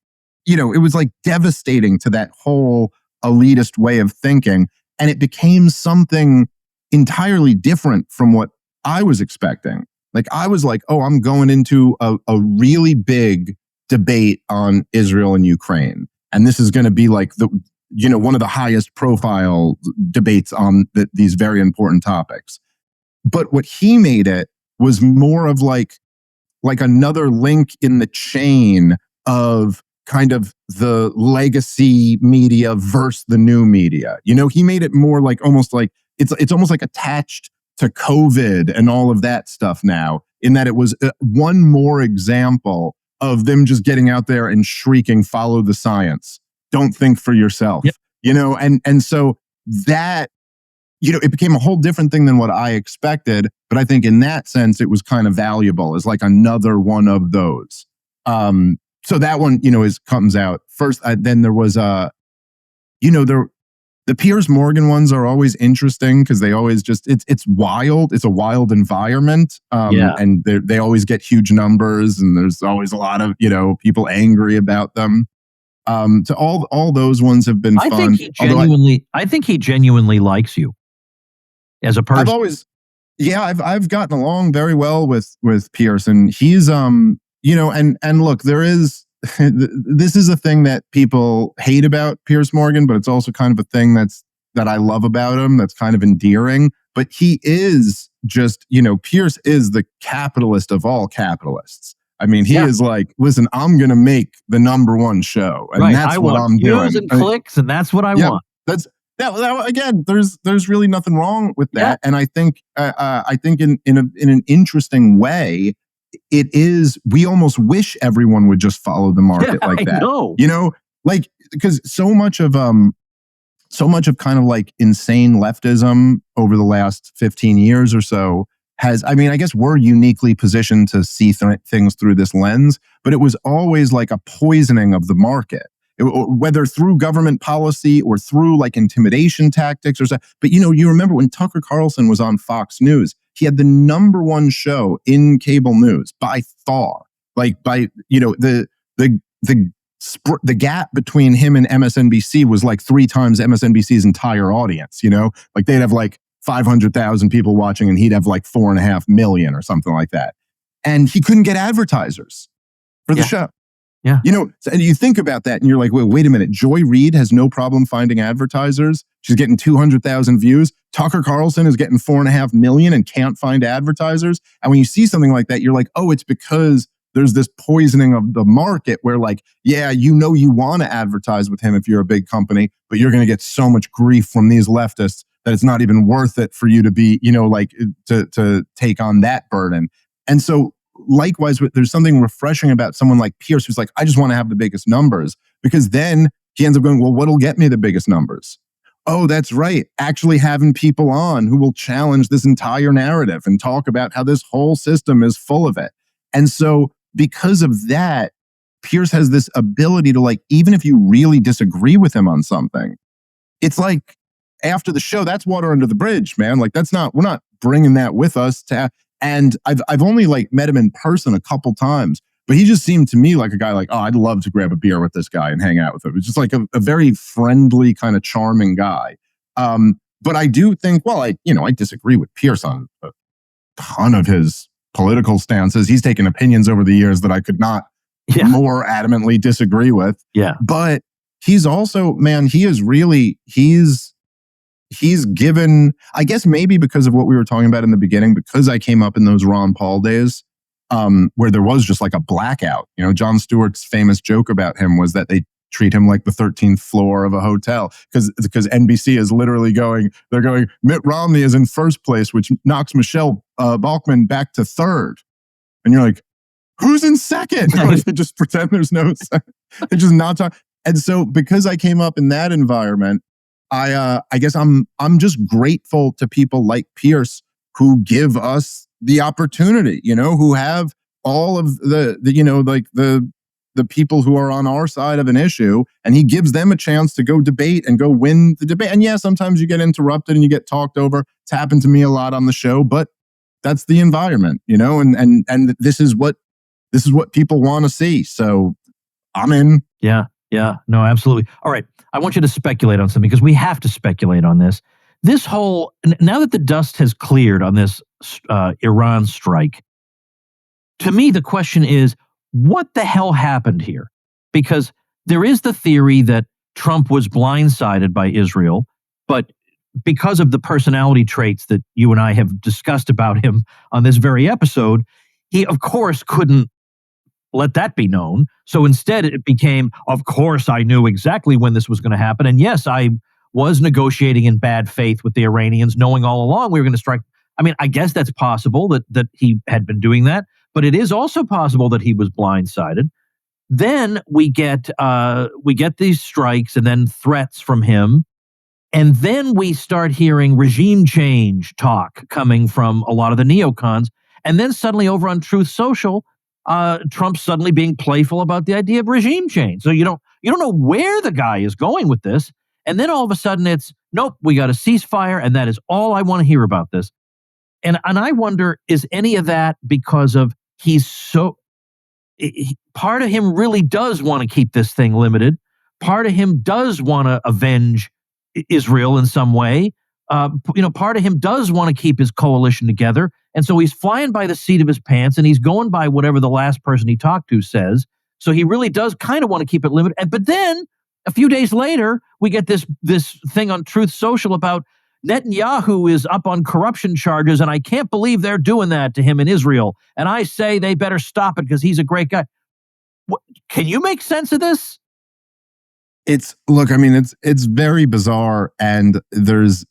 it was like devastating to that whole elitist way of thinking. And it became something entirely different from what I was expecting. Like I was like, oh, I'm going into a really big debate on Israel and Ukraine. And this is going to be like one of the highest profile debates on these very important topics. But what he made it was more of like another link in the chain of kind of the legacy media versus the new media. He made it more like almost like it's almost like attached to COVID and all of that stuff now, in that it was one more example of them just getting out there and shrieking, follow the science. Don't think for yourself. Yep. And so that, it became a whole different thing than what I expected. But I think in that sense, it was kind of valuable as like another one of those. so that one, comes out first. Then there was the Piers Morgan ones are always interesting because they always it's wild. It's a wild environment. And they always get huge numbers, and there's always a lot of, people angry about them. So all those ones have been fun. I think he genuinely likes you as a person. I've gotten along very well with Piers, and he's and look, there is this is a thing that people hate about Piers Morgan, but it's also kind of a thing that I love about him. That's kind of endearing. But he is just, Piers is the capitalist of all capitalists. I mean, he is like, listen, I'm going to make the number one show, and that's what I'm doing. Views and clicks, and that's what I want. Again, there's really nothing wrong with that, and I think in an interesting way, it is. We almost wish everyone would just follow the market like that. Because so much of kind of like insane leftism over the last 15 years or so has. I mean, I guess we're uniquely positioned to see things through this lens, but it was always like a poisoning of the market. Whether through government policy or through like intimidation tactics or so. But you remember when Tucker Carlson was on Fox News, he had the number one show in cable news by far. Like by, the gap between him and MSNBC was like 3 times MSNBC's entire audience, like they'd have like 500,000 people watching and he'd have like 4.5 million or something like that. And he couldn't get advertisers for the show. Yeah. And you think about that and you're like, wait a minute. Joy Reid has no problem finding advertisers. She's getting 200,000 views. Tucker Carlson is getting 4.5 million and can't find advertisers. And when you see something like that, you're like, oh, it's because there's this poisoning of the market where like, you want to advertise with him if you're a big company, but you're going to get so much grief from these leftists that it's not even worth it for you to be, to take on that burden. And so likewise, there's something refreshing about someone like Piers who's like, I just want to have the biggest numbers, because then he ends up going, well, what'll get me the biggest numbers? Oh, that's right. Actually having people on who will challenge this entire narrative and talk about how this whole system is full of it. And so because of that, Piers has this ability to like, even if you really disagree with him on something, it's like after the show, that's water under the bridge, man. Like we're not bringing that with us and I've only like met him in person a couple times, but he just seemed to me like a guy like, oh, I'd love to grab a beer with this guy and hang out with him. It's just like a very friendly, kind of charming guy. But I do think, I disagree with Piers on a ton of his political stances. He's taken opinions over the years that I could not more adamantly disagree with. Yeah. But he's also, man, he's given, I guess maybe because of what we were talking about in the beginning, because I came up in those Ron Paul days, where there was just like a blackout. Jon Stewart's famous joke about him was that they treat him like the 13th floor of a hotel because NBC is literally they're going, Mitt Romney is in first place, which knocks Michelle Bachmann back to third. And you're like, who's in second? They just pretend there's no second. They just not talk. And so because I came up in that environment, I guess I'm just grateful to people like Piers who give us the opportunity, who have all of the people who are on our side of an issue, and he gives them a chance to go debate and go win the debate. And sometimes you get interrupted and you get talked over. It's happened to me a lot on the show, but that's the environment, and this is what people want to see. So I'm in. Yeah, no, absolutely. All right. I want you to speculate on something because we have to speculate on this. This whole, now that the dust has cleared on this Iran strike, to me, the question is, what the hell happened here? Because there is the theory that Trump was blindsided by Israel, but because of the personality traits that you and I have discussed about him on this very episode, he, of course, couldn't let that be known. So instead, it became, of course, I knew exactly when this was going to happen. And yes, I was negotiating in bad faith with the Iranians, knowing all along we were going to strike. I mean, I guess that's possible that he had been doing that, but it is also possible that he was blindsided. Then we get these strikes and then threats from him. And then we start hearing regime change talk coming from a lot of the neocons. And then suddenly over on Truth Social, Trump suddenly being playful about the idea of regime change. So you don't know where the guy is going with this. And then all of a sudden it's, nope, we got a ceasefire, and that is all I want to hear about this. And I wonder, is any of that because of part of him really does want to keep this thing limited. Part of him does want to avenge Israel in some way. Part of him does want to keep his coalition together. And so he's flying by the seat of his pants, and he's going by whatever the last person he talked to says. So he really does kind of want to keep it limited. But then a few days later, we get this thing on Truth Social about Netanyahu is up on corruption charges, and I can't believe they're doing that to him in Israel. And I say they better stop it because he's a great guy. Can you make sense of this? It's very bizarre. And there's,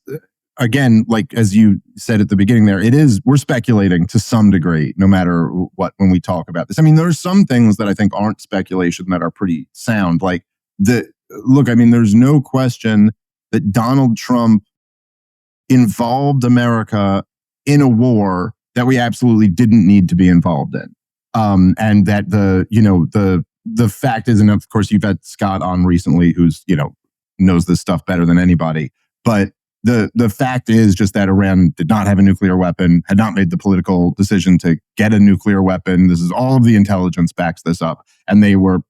again, like as you said at the beginning there, we're speculating to some degree, no matter what, when we talk about this. I mean, there's some things that I think aren't speculation that are pretty sound. Like there's no question that Donald Trump involved America in a war that we absolutely didn't need to be involved in. And that the fact is, and of course you've had Scott on recently, who's, knows this stuff better than anybody. But the fact is just that Iran did not have a nuclear weapon, had not made the political decision to get a nuclear weapon. This is all of the intelligence backs this up. And they were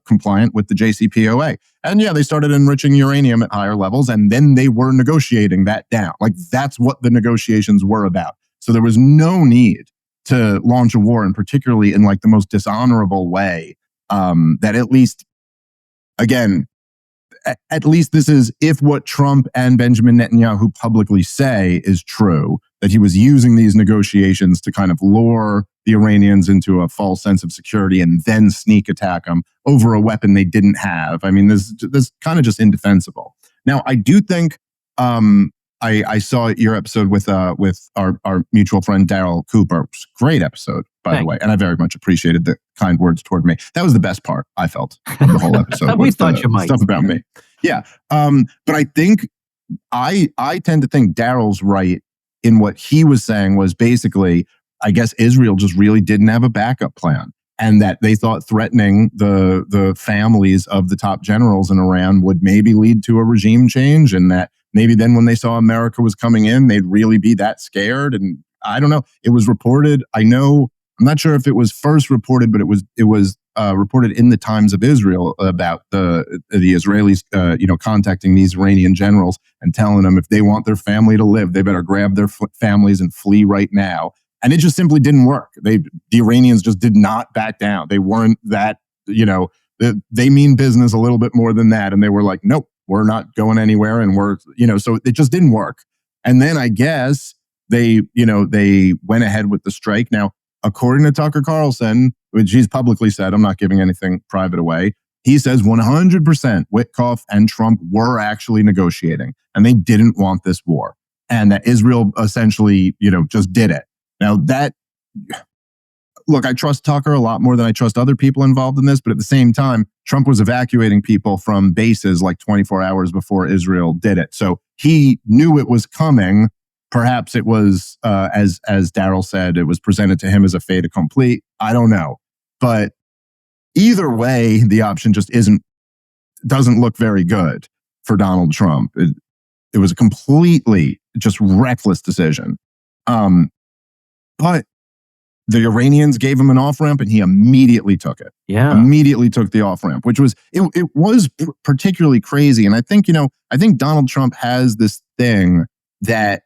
compliant with the JCPOA. And yeah, they started enriching uranium at higher levels, and then they were negotiating that down. Like that's what the negotiations were about. So there was no need to launch a war, and particularly in like the most dishonorable way, that at least, again, at least this is, if what Trump and Benjamin Netanyahu publicly say is true, that he was using these negotiations to kind of lure the Iranians into a false sense of security and then sneak attack them over a weapon they didn't have. I mean, this kind of just indefensible. Now, I do think I saw your episode with our mutual friend Daryl Cooper. Great episode, by the way, and I very much appreciated the kind words toward me. That was the best part, I felt, of the whole episode. We thought you might. Stuff about me. Yeah. But I think I tend to think Daryl's right in what he was saying was basically, I guess Israel just really didn't have a backup plan, and that they thought threatening the families of the top generals in Iran would maybe lead to a regime change, and that maybe then when they saw America was coming in, they'd really be that scared. And I don't know. It was reported. I'm not sure if it was first reported, but it was reported in the Times of Israel about the Israelis, contacting these Iranian generals and telling them if they want their family to live, they better grab their families and flee right now. And it just simply didn't work. The Iranians just did not back down. They weren't that, they mean business a little bit more than that. And they were like, nope, we're not going anywhere. And so it just didn't work. And then I guess they went ahead with the strike. Now, according to Tucker Carlson, which he's publicly said, I'm not giving anything private away, he says 100% Witkoff and Trump were actually negotiating, and they didn't want this war, and that Israel essentially, just did it. Now look, I trust Tucker a lot more than I trust other people involved in this, but at the same time, Trump was evacuating people from bases like 24 hours before Israel did it. So he knew it was coming. Perhaps it was, as Daryl said, it was presented to him as a fait accompli. I don't know. But either way, the option just doesn't look very good for Donald Trump. It was a completely just reckless decision. But the Iranians gave him an off-ramp, and he immediately took it. Yeah. Immediately took the off-ramp, which was, it was particularly crazy. And I think Donald Trump has this thing that,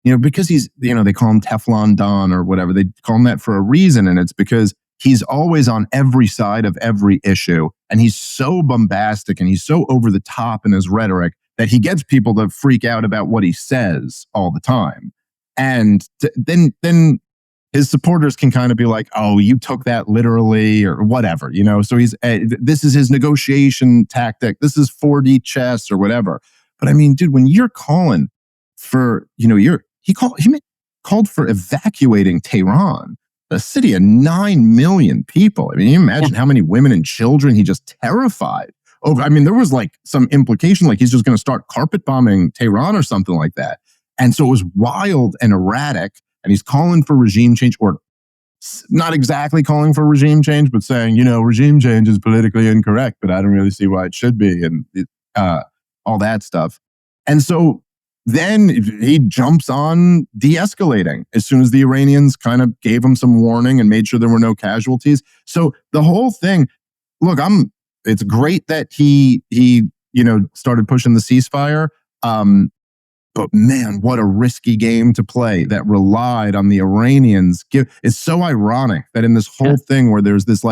because he's, they call him Teflon Don or whatever, they call him that for a reason. And it's because he's always on every side of every issue. And he's so bombastic and he's so over the top in his rhetoric that he gets people to freak out about what he says all the time. And then his supporters can kind of be like, oh, you took that literally or whatever, so he's, this is his negotiation tactic. This is 4D chess or whatever. But I mean, dude, when you're calling for, he called for evacuating Tehran, a city of 9 million people. I mean, you imagine how many women and children he just terrified over. I mean, there was like some implication, like he's just going to start carpet bombing Tehran or something like that. And so it was wild and erratic. And he's calling for regime change, or not exactly calling for regime change, but saying, regime change is politically incorrect, but I don't really see why it should be, and all that stuff. And so then he jumps on de-escalating as soon as the Iranians kind of gave him some warning and made sure there were no casualties. So the whole thing, look, it's great that he started pushing the ceasefire. But man, what a risky game to play that relied on the Iranians. It's so ironic that in this whole thing where there's this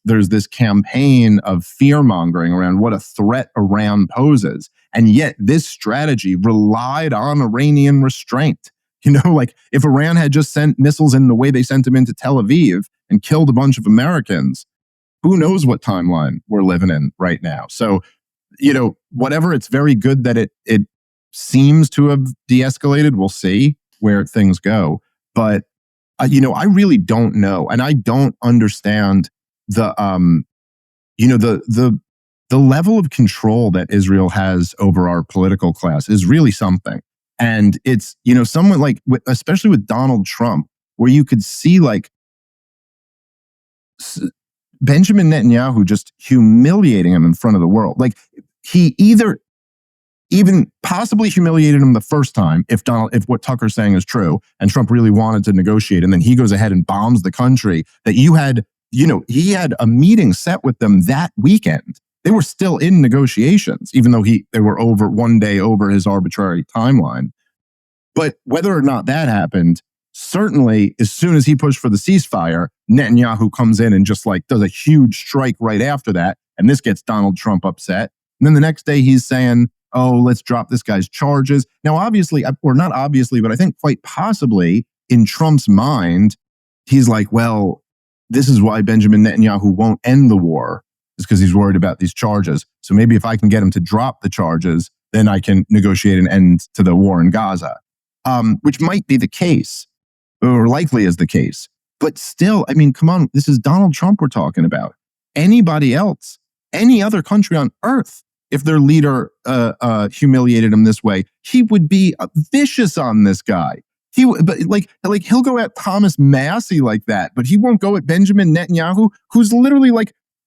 there's this campaign of fear mongering around what a threat Iran poses. And yet this strategy relied on Iranian restraint. If Iran had just sent missiles in the way they sent them into Tel Aviv and killed a bunch of Americans, who knows what timeline we're living in right now. So, whatever, it's very good that it seems to have de-escalated. We'll see where things go. But, I really don't know. And I don't understand the level of control that Israel has over our political class is really something. And it's, someone like, especially with Donald Trump, where you could see Benjamin Netanyahu just humiliating him in front of the world. He either even possibly humiliated him the first time, if what Tucker's saying is true, and Trump really wanted to negotiate, and then he goes ahead and bombs the country, that he had a meeting set with them that weekend. They were still in negotiations, even though they were over one day over his arbitrary timeline. But whether or not that happened, certainly as soon as he pushed for the ceasefire, Netanyahu comes in and just does a huge strike right after that. And this gets Donald Trump upset. And then the next day he's saying, oh, let's drop this guy's charges. Now, obviously, or not obviously, but I think quite possibly in Trump's mind, he's like, well, this is why Benjamin Netanyahu won't end the war, is because he's worried about these charges. So maybe if I can get him to drop the charges, then I can negotiate an end to the war in Gaza, which might be the case, or likely is the case. But still, come on, this is Donald Trump we're talking about. Anybody else, any other country on earth, if their leader humiliated him this way, he would be vicious on this guy. But he'll go at Thomas Massie like that, but he won't go at Benjamin Netanyahu, who's literally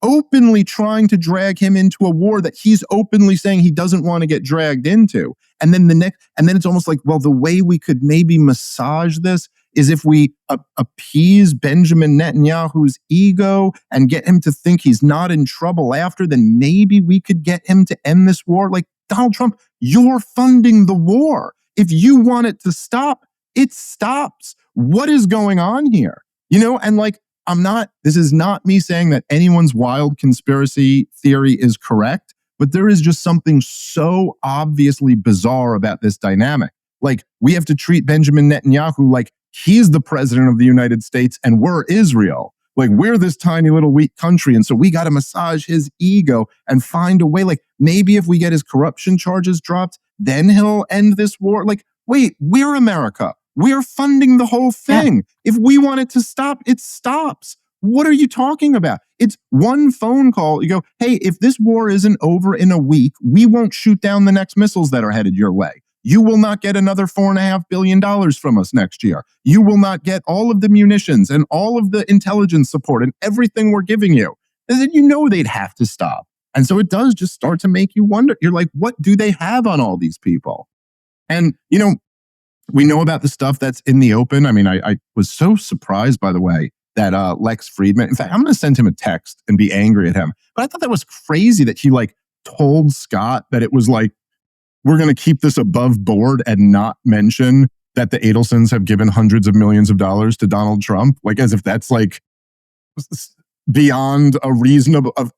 openly trying to drag him into a war that he's openly saying he doesn't want to get dragged into. And then it's almost like, well, the way we could maybe massage this is if we appease Benjamin Netanyahu's ego and get him to think he's not in trouble after, then maybe we could get him to end this war. Donald Trump, you're funding the war. If you want it to stop, it stops. What is going on here? This is not me saying that anyone's wild conspiracy theory is correct, but there is just something so obviously bizarre about this dynamic. We have to treat Benjamin Netanyahu like he's the president of the United States and we're Israel. We're this tiny little weak country. And so we got to massage his ego and find a way. Maybe if we get his corruption charges dropped, then he'll end this war. Wait, we're America. We're funding the whole thing. Yeah. If we want it to stop, it stops. What are you talking about? It's one phone call. You go, hey, if this war isn't over in a week, we won't shoot down the next missiles that are headed your way. You will not get another $4.5 billion from us next year. You will not get all of the munitions and all of the intelligence support and everything we're giving you. And then they'd have to stop. And so it does just start to make you wonder. You're like, what do they have on all these people? And, we know about the stuff that's in the open. I was so surprised, by the way, that Lex Friedman, in fact, I'm going to send him a text and be angry at him. But I thought that was crazy that he told Scott that it was we're going to keep this above board and not mention that the Adelsons have given hundreds of millions of dollars to Donald Trump, as if that's beyond a reasonable of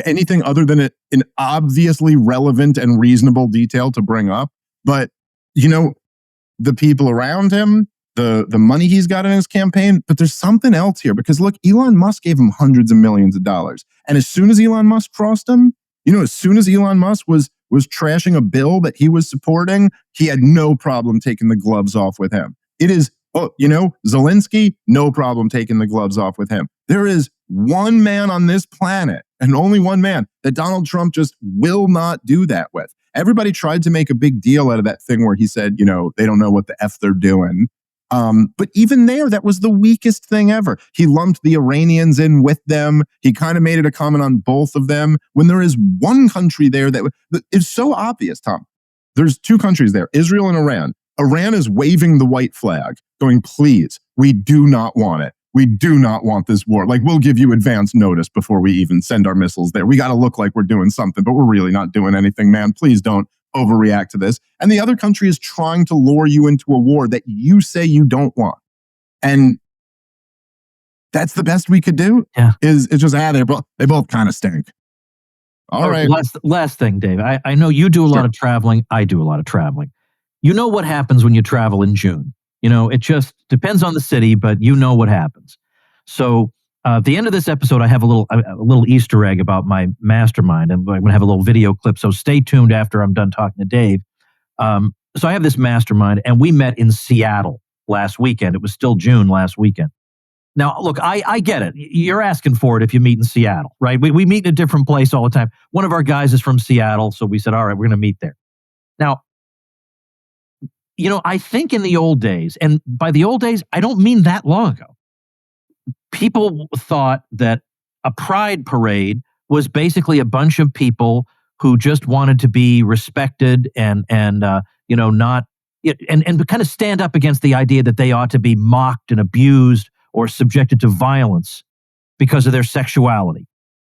anything other than an obviously relevant and reasonable detail to bring up. But the people around him, the money he's got in his campaign, but there's something else here, because look, Elon Musk gave him hundreds of millions of dollars, and as soon as Elon Musk crossed him, as soon as Elon Musk was trashing a bill that he was supporting, he had no problem taking the gloves off with him. It is, Zelensky, no problem taking the gloves off with him. There is one man on this planet, and only one man, that Donald Trump just will not do that with. Everybody tried to make a big deal out of that thing where he said, they don't know what the F they're doing. But even there, that was the weakest thing ever. He lumped the Iranians in with them. He kind of made it a comment on both of them. When there is one country there that is so obvious, Tom. There's two countries there, Israel and Iran. Iran is waving the white flag, going, please, we do not want it. We do not want this war. Like, we'll give you advance notice before we even send our missiles there. We got to look like we're doing something, but we're really not doing anything, man. Please don't overreact to this. And the other country is trying to lure you into a war that you say you don't want. And that's the best we could do. Yeah. Is just, they both kind of stink. All right. Last thing, Dave. I know you do a lot of traveling. I do a lot of traveling. You know what happens when you travel in June. You know, it just depends on the city, but you know what happens. So at the end of this episode, I have a little Easter egg about my mastermind, and I'm going to have a little video clip. So stay tuned after I'm done talking to Dave. So I have this mastermind, and we met in Seattle last weekend. It was still June last weekend. Now, look, I get it. You're asking for it if you meet in Seattle, right? We meet in a different place all the time. One of our guys is from Seattle, so we said, all right, we're going to meet there. Now, you know, I think in the old days, and by the old days, I don't mean that long ago, people thought that a pride parade was basically a bunch of people who just wanted to be respected and you know, not and kind of stand up against the idea that they ought to be mocked and abused or subjected to violence because of their sexuality.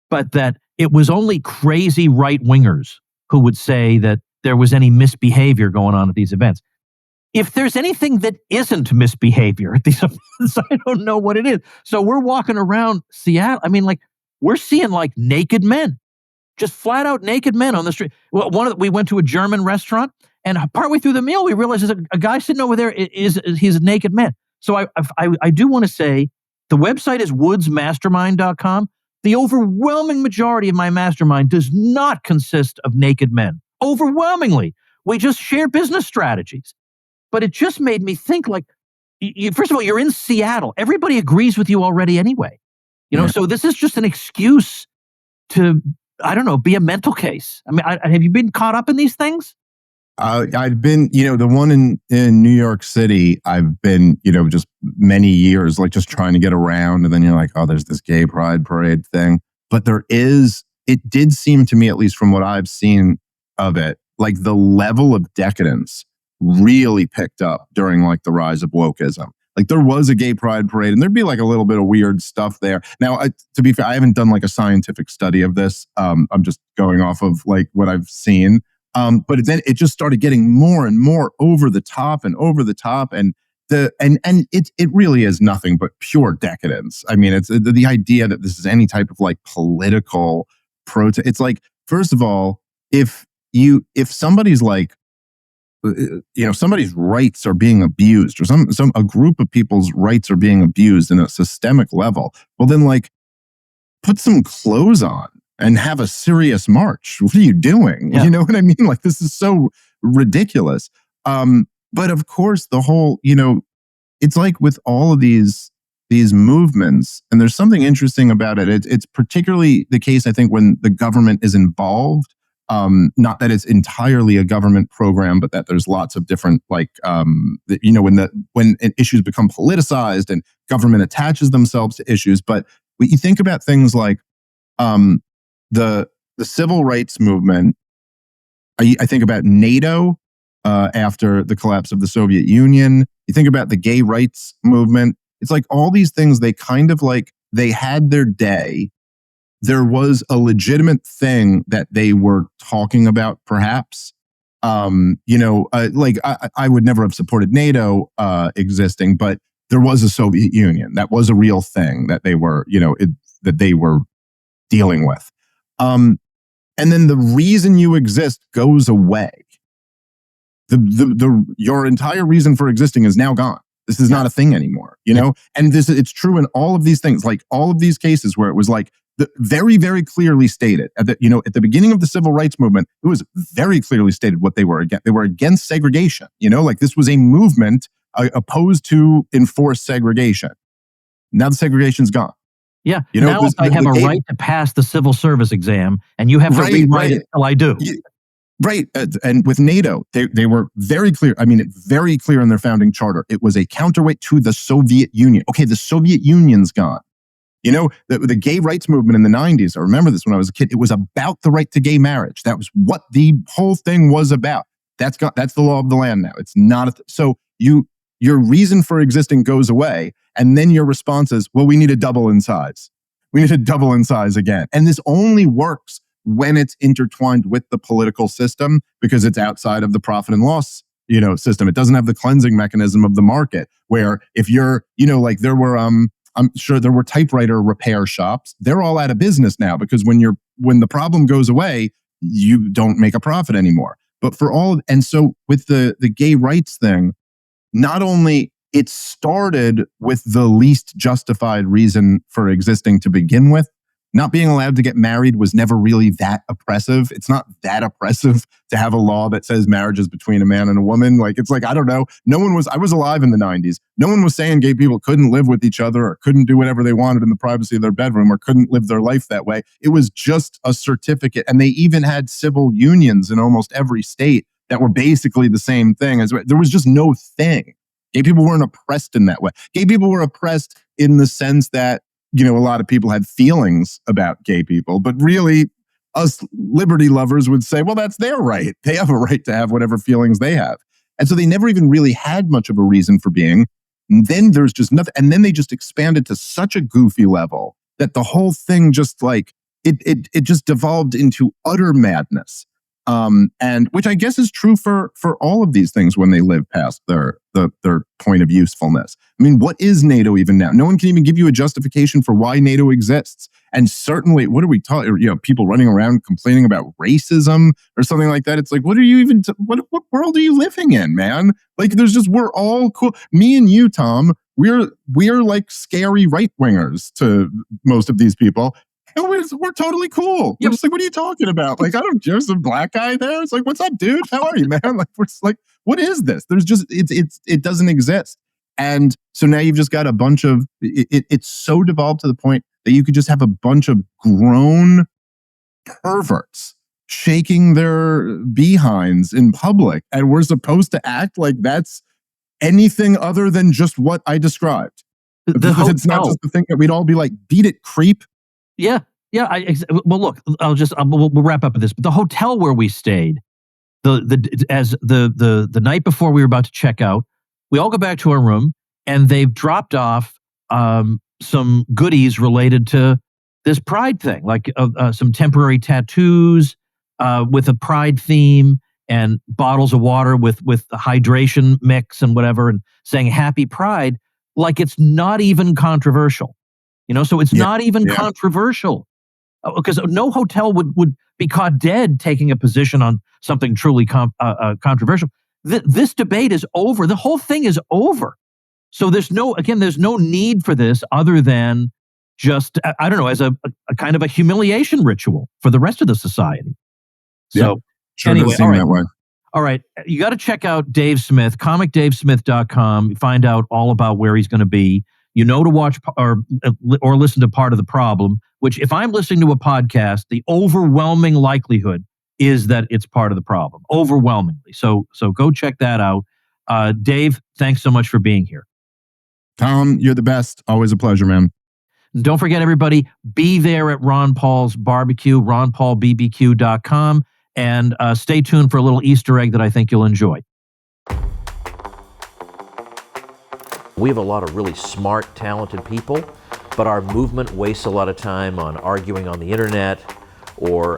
But that it was only crazy right-wingers who would say that there was any misbehavior going on at these events. If there's anything that isn't misbehavior at these events, I don't know what it is. So we're walking around Seattle. I mean, like, we're seeing like naked men, just flat out naked men on the street. Well, we went to a German restaurant, and partway through the meal, we realized there's a guy sitting over there. He's a naked man. So I do want to say the website is woodsmastermind.com. The overwhelming majority of my mastermind does not consist of naked men. Overwhelmingly, we just share business strategies. But it just made me think, like, first of all, you're in Seattle. Everybody agrees with you already anyway. You know, so this is just an excuse to, I don't know, be a mental case. I mean, have you been caught up in these things? I've been, you know, the one in New York City, I've been, you know, just many years, like just trying to get around. And then you're like, oh, there's this gay pride parade thing. But it did seem to me, at least from what I've seen of it, like the level of decadence really picked up during like the rise of wokeism. Like there was a gay pride parade and there'd be like a little bit of weird stuff there. Now, to be fair, I haven't done like a scientific study of this. I'm just going off of like what I've seen. But then it just started getting more and more over the top. And it really is nothing but pure decadence. I mean, it's the idea that this is any type of like political protest. It's like, first of all, if somebody's like, you know, somebody's rights are being abused, or a group of people's rights are being abused in a systemic level, well then like put some clothes on and have a serious march. What are you doing? Yeah. You know what I mean? Like, this is so ridiculous. But of course, the whole, you know, it's like with all of these movements, and there's something interesting about it. It's particularly the case, I think, when the government is involved. Not that it's entirely a government program, but that there's lots of different, like, you know, when issues become politicized and government attaches themselves to issues. But when you think about things like the civil rights movement, I think about NATO after the collapse of the Soviet Union. You think about the gay rights movement. It's like all these things, they kind of like, they had their day. There was a legitimate thing that they were talking about, perhaps. You know, like I would never have supported NATO existing, but there was a Soviet Union. That was a real thing that they were, you know, that they were dealing with. And then the reason you exist goes away. Your entire reason for existing is now gone. This is not a thing anymore, you know? And it's true in all of these things, like all of these cases where it was like, very, very clearly stated at the beginning of the civil rights movement, it was very clearly stated what they were against. They were against segregation. You know, like this was a movement opposed to enforced segregation. Now the segregation's gone. Yeah. You know, now I have a right to pass the civil service exam, and you have to rewrite it till I do. Right. And with NATO, they were very clear. I mean, very clear in their founding charter. It was a counterweight to the Soviet Union. Okay, the Soviet Union's gone. You know, the gay rights movement in the 90s, I remember this when I was a kid, it was about the right to gay marriage. That was what the whole thing was about. That's the law of the land now. It's not. So your reason for existing goes away. And then your response is, well, we need to double in size. We need to double in size again. And this only works when it's intertwined with the political system, because it's outside of the profit and loss, system. It doesn't have the cleansing mechanism of the market, where if you're, like there were, I'm sure there were typewriter repair shops. They're all out of business now, because when the problem goes away, you don't make a profit anymore. But and so with the gay rights thing, not only it started with the least justified reason for existing to begin with. Not being allowed to get married was never really that oppressive. It's not that oppressive to have a law that says marriage is between a man and a woman. It's like, I don't know. I was alive in the 90s. No one was saying gay people couldn't live with each other or couldn't do whatever they wanted in the privacy of their bedroom or couldn't live their life that way. It was just a certificate. And they even had civil unions in almost every state that were basically the same thing. There was just no thing. Gay people weren't oppressed in that way. Gay people were oppressed in the sense that, a lot of people had feelings about gay people, but really us liberty lovers would say, well, that's their right. They have a right to have whatever feelings they have. And so they never even really had much of a reason for being. And then there's just nothing. And then they just expanded to such a goofy level that the whole thing just it just devolved into utter madness. And which I guess is true for all of these things when they live past their point of usefulness. I mean, what is NATO even now? No one can even give you a justification for why NATO exists. And certainly, what are we talking? People running around complaining about racism or something like that. It's like, what are you even? What world are you living in, man? We're all cool. Me and you, Tom, we're like scary right wingers to most of these people. And we're totally cool. We're just like, what are you talking about? There's a black guy there. It's like, what's up, dude? How are you, man? We're just like, what is this? There's just, it doesn't exist. And so now you've just got a bunch of, it's so devolved to the point that you could just have a bunch of grown perverts shaking their behinds in public. And we're supposed to act like that's anything other than just what I described. It's not just the thing that we'd all be like, beat it, creep. Yeah. Well, look, we'll wrap up with this. But the hotel where we stayed, the night before we were about to check out, we all go back to our room, and they've dropped off some goodies related to this pride thing, like some temporary tattoos with a pride theme and bottles of water with the hydration mix and whatever, and saying Happy Pride, like it's not even controversial. So it's not even controversial, because no hotel would be caught dead taking a position on something truly controversial. This debate is over. The whole thing is over. So there's no need for this other than just, I don't know, as a kind of a humiliation ritual for the rest of the society. So anyway, all right. You got to check out Dave Smith, comicdavesmith.com. Find out all about where he's going to be. To watch or listen to Part of the Problem, which if I'm listening to a podcast, the overwhelming likelihood is that it's part of the problem, overwhelmingly. So go check that out. Dave, thanks so much for being here. Tom, you're the best. Always a pleasure, man. And don't forget, everybody, be there at Ron Paul's barbecue, ronpaulbbq.com, and stay tuned for a little Easter egg that I think you'll enjoy. We have a lot of really smart, talented people, but our movement wastes a lot of time on arguing on the internet or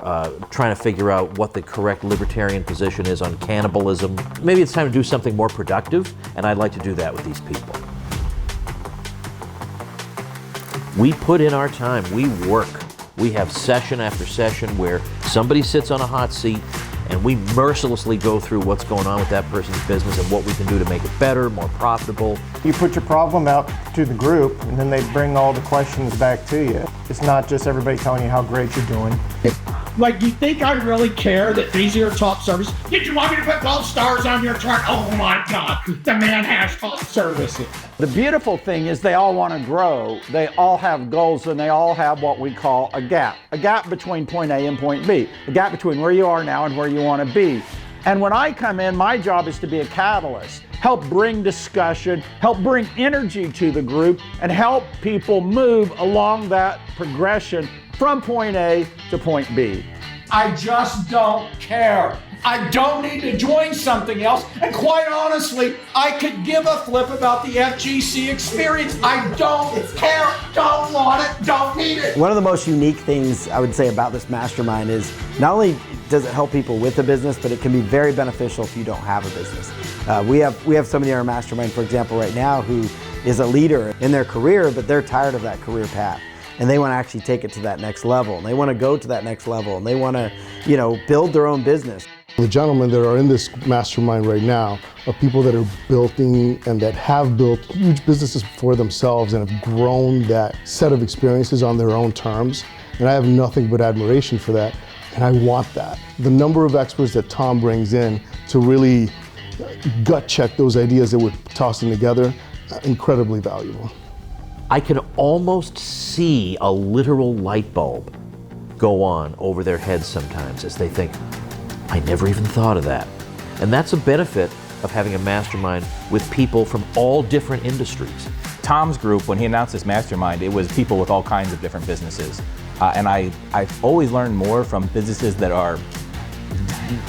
trying to figure out what the correct libertarian position is on cannibalism. Maybe it's time to do something more productive, and I'd like to do that with these people. We put in our time, we work. We have session after session where somebody sits on a hot seat and we mercilessly go through what's going on with that person's business and what we can do to make it better, more profitable. You put your problem out to the group, and then they bring all the questions back to you. It's not just everybody telling you how great you're doing. Like, you think I really care that these are your top services? Did you want me to put gold stars on your truck? Oh my God, the man has top services. The beautiful thing is they all want to grow. They all have goals, and they all have what we call a gap between point A and point B, a gap between where you are now and where you want to be. And when I come in, my job is to be a catalyst, help bring discussion, help bring energy to the group, and help people move along that progression from point A to point B. I just don't care. I don't need to join something else. And quite honestly, I could give a flip about the FGC experience. I don't care, don't want it, don't need it. One of the most unique things I would say about this mastermind is not only does it help people with a business, but it can be very beneficial if you don't have a business. We have somebody in our mastermind, for example, right now who is a leader in their career, but they're tired of that career path. And they want to actually take it to that next level. And they want to go to that next level. And they want to, build their own business. The gentlemen that are in this mastermind right now are people that are building and that have built huge businesses for themselves and have grown that set of experiences on their own terms. And I have nothing but admiration for that. And I want that. The number of experts that Tom brings in to really gut check those ideas that we're tossing together, incredibly valuable. I can almost see a literal light bulb go on over their heads sometimes as they think, I never even thought of that. And that's a benefit of having a mastermind with people from all different industries. Tom's group, when he announced this mastermind, it was people with all kinds of different businesses. And I've always learned more from businesses that are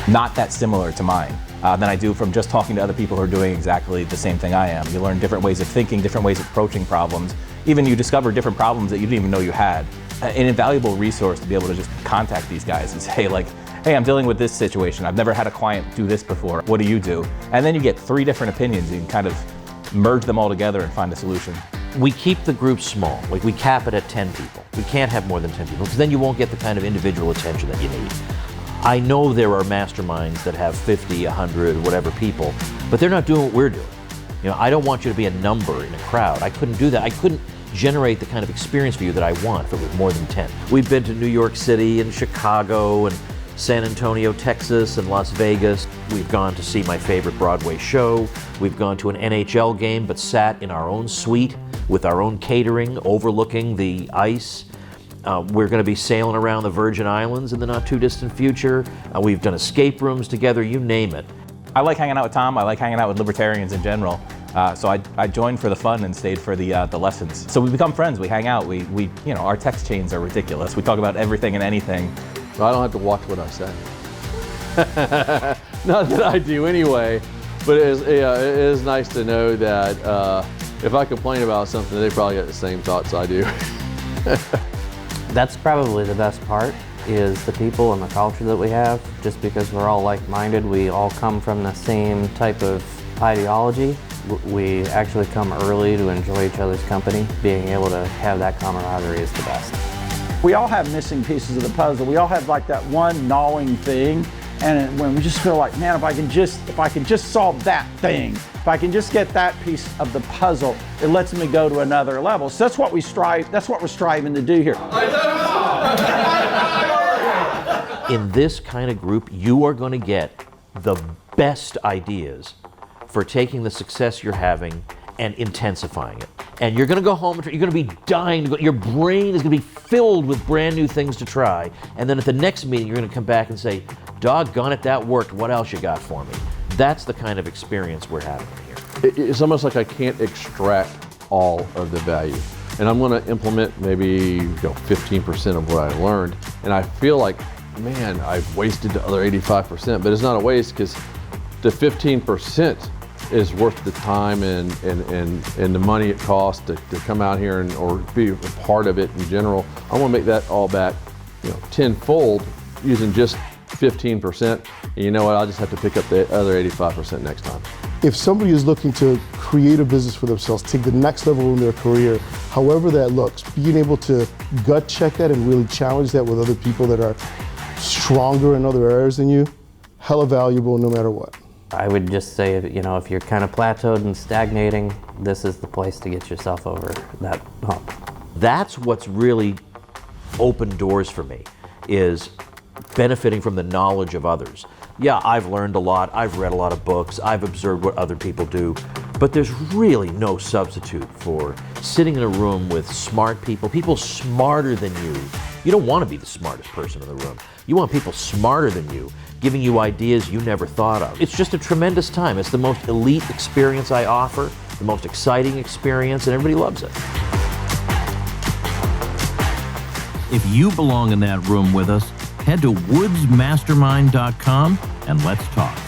not that similar to mine than I do from just talking to other people who are doing exactly the same thing I am. You learn different ways of thinking, different ways of approaching problems. Even you discover different problems that you didn't even know you had. An invaluable resource to be able to just contact these guys and say, like, hey, I'm dealing with this situation. I've never had a client do this before. What do you do? And then you get 3 different opinions. You can kind of merge them all together and find a solution. We keep the group small. Like, we cap it at 10 people. We can't have more than 10 people because then you won't get the kind of individual attention that you need. I know there are masterminds that have 50, 100, whatever people, but they're not doing what we're doing. I don't want you to be a number in a crowd. I couldn't do that. I couldn't generate the kind of experience for you that I want if it was more than 10. We've been to New York City and Chicago and San Antonio, Texas, and Las Vegas. We've gone to see my favorite Broadway show. We've gone to an NHL game, but sat in our own suite with our own catering, overlooking the ice. We're going to be sailing around the Virgin Islands in the not too distant future. We've done escape rooms together, you name it. I like hanging out with Tom. I like hanging out with libertarians in general. So I joined for the fun and stayed for the lessons. So we become friends. We hang out. We our text chains are ridiculous. We talk about everything and anything. I don't have to watch what I say. Not that I do anyway, but it is nice to know that if I complain about something, they probably get the same thoughts I do. That's probably the best part, is the people and the culture that we have. Just because we're all like-minded, we all come from the same type of ideology. We actually come early to enjoy each other's company. Being able to have that camaraderie is the best. We all have missing pieces of the puzzle. We all have like that one gnawing thing, and when we just feel like, man, if I can just solve that thing, if I can just get that piece of the puzzle, it lets me go to another level. So that's what we strive. That's what we're striving to do here. In this kind of group, you are going to get the best ideas for taking the success you're having and intensifying it. And you're going to go home, you're going to be dying to go, your brain is going to be filled with brand new things to try. And then at the next meeting, you're going to come back and say, doggone it, that worked. What else you got for me? That's the kind of experience we're having here. It's almost like I can't extract all of the value. And I'm going to implement maybe 15% of what I learned. And I feel like, man, I've wasted the other 85%. But it's not a waste, because the 15% is worth the time and the money it costs to come out here or be a part of it in general. I want to make that all back, tenfold using just 15%. And you know what? I'll just have to pick up the other 85% next time. If somebody is looking to create a business for themselves, take the next level in their career, however that looks, being able to gut check that and really challenge that with other people that are stronger in other areas than you, hella valuable no matter what. I would just say, if you're kind of plateaued and stagnating, this is the place to get yourself over that hump. That's what's really opened doors for me, is benefiting from the knowledge of others. Yeah, I've learned a lot, I've read a lot of books, I've observed what other people do, but there's really no substitute for sitting in a room with smart people, people smarter than you. You don't want to be the smartest person in the room. You want people smarter than you, giving you ideas you never thought of. It's just a tremendous time. It's the most elite experience I offer, the most exciting experience, and everybody loves it. If you belong in that room with us, head to woodsmastermind.com and let's talk.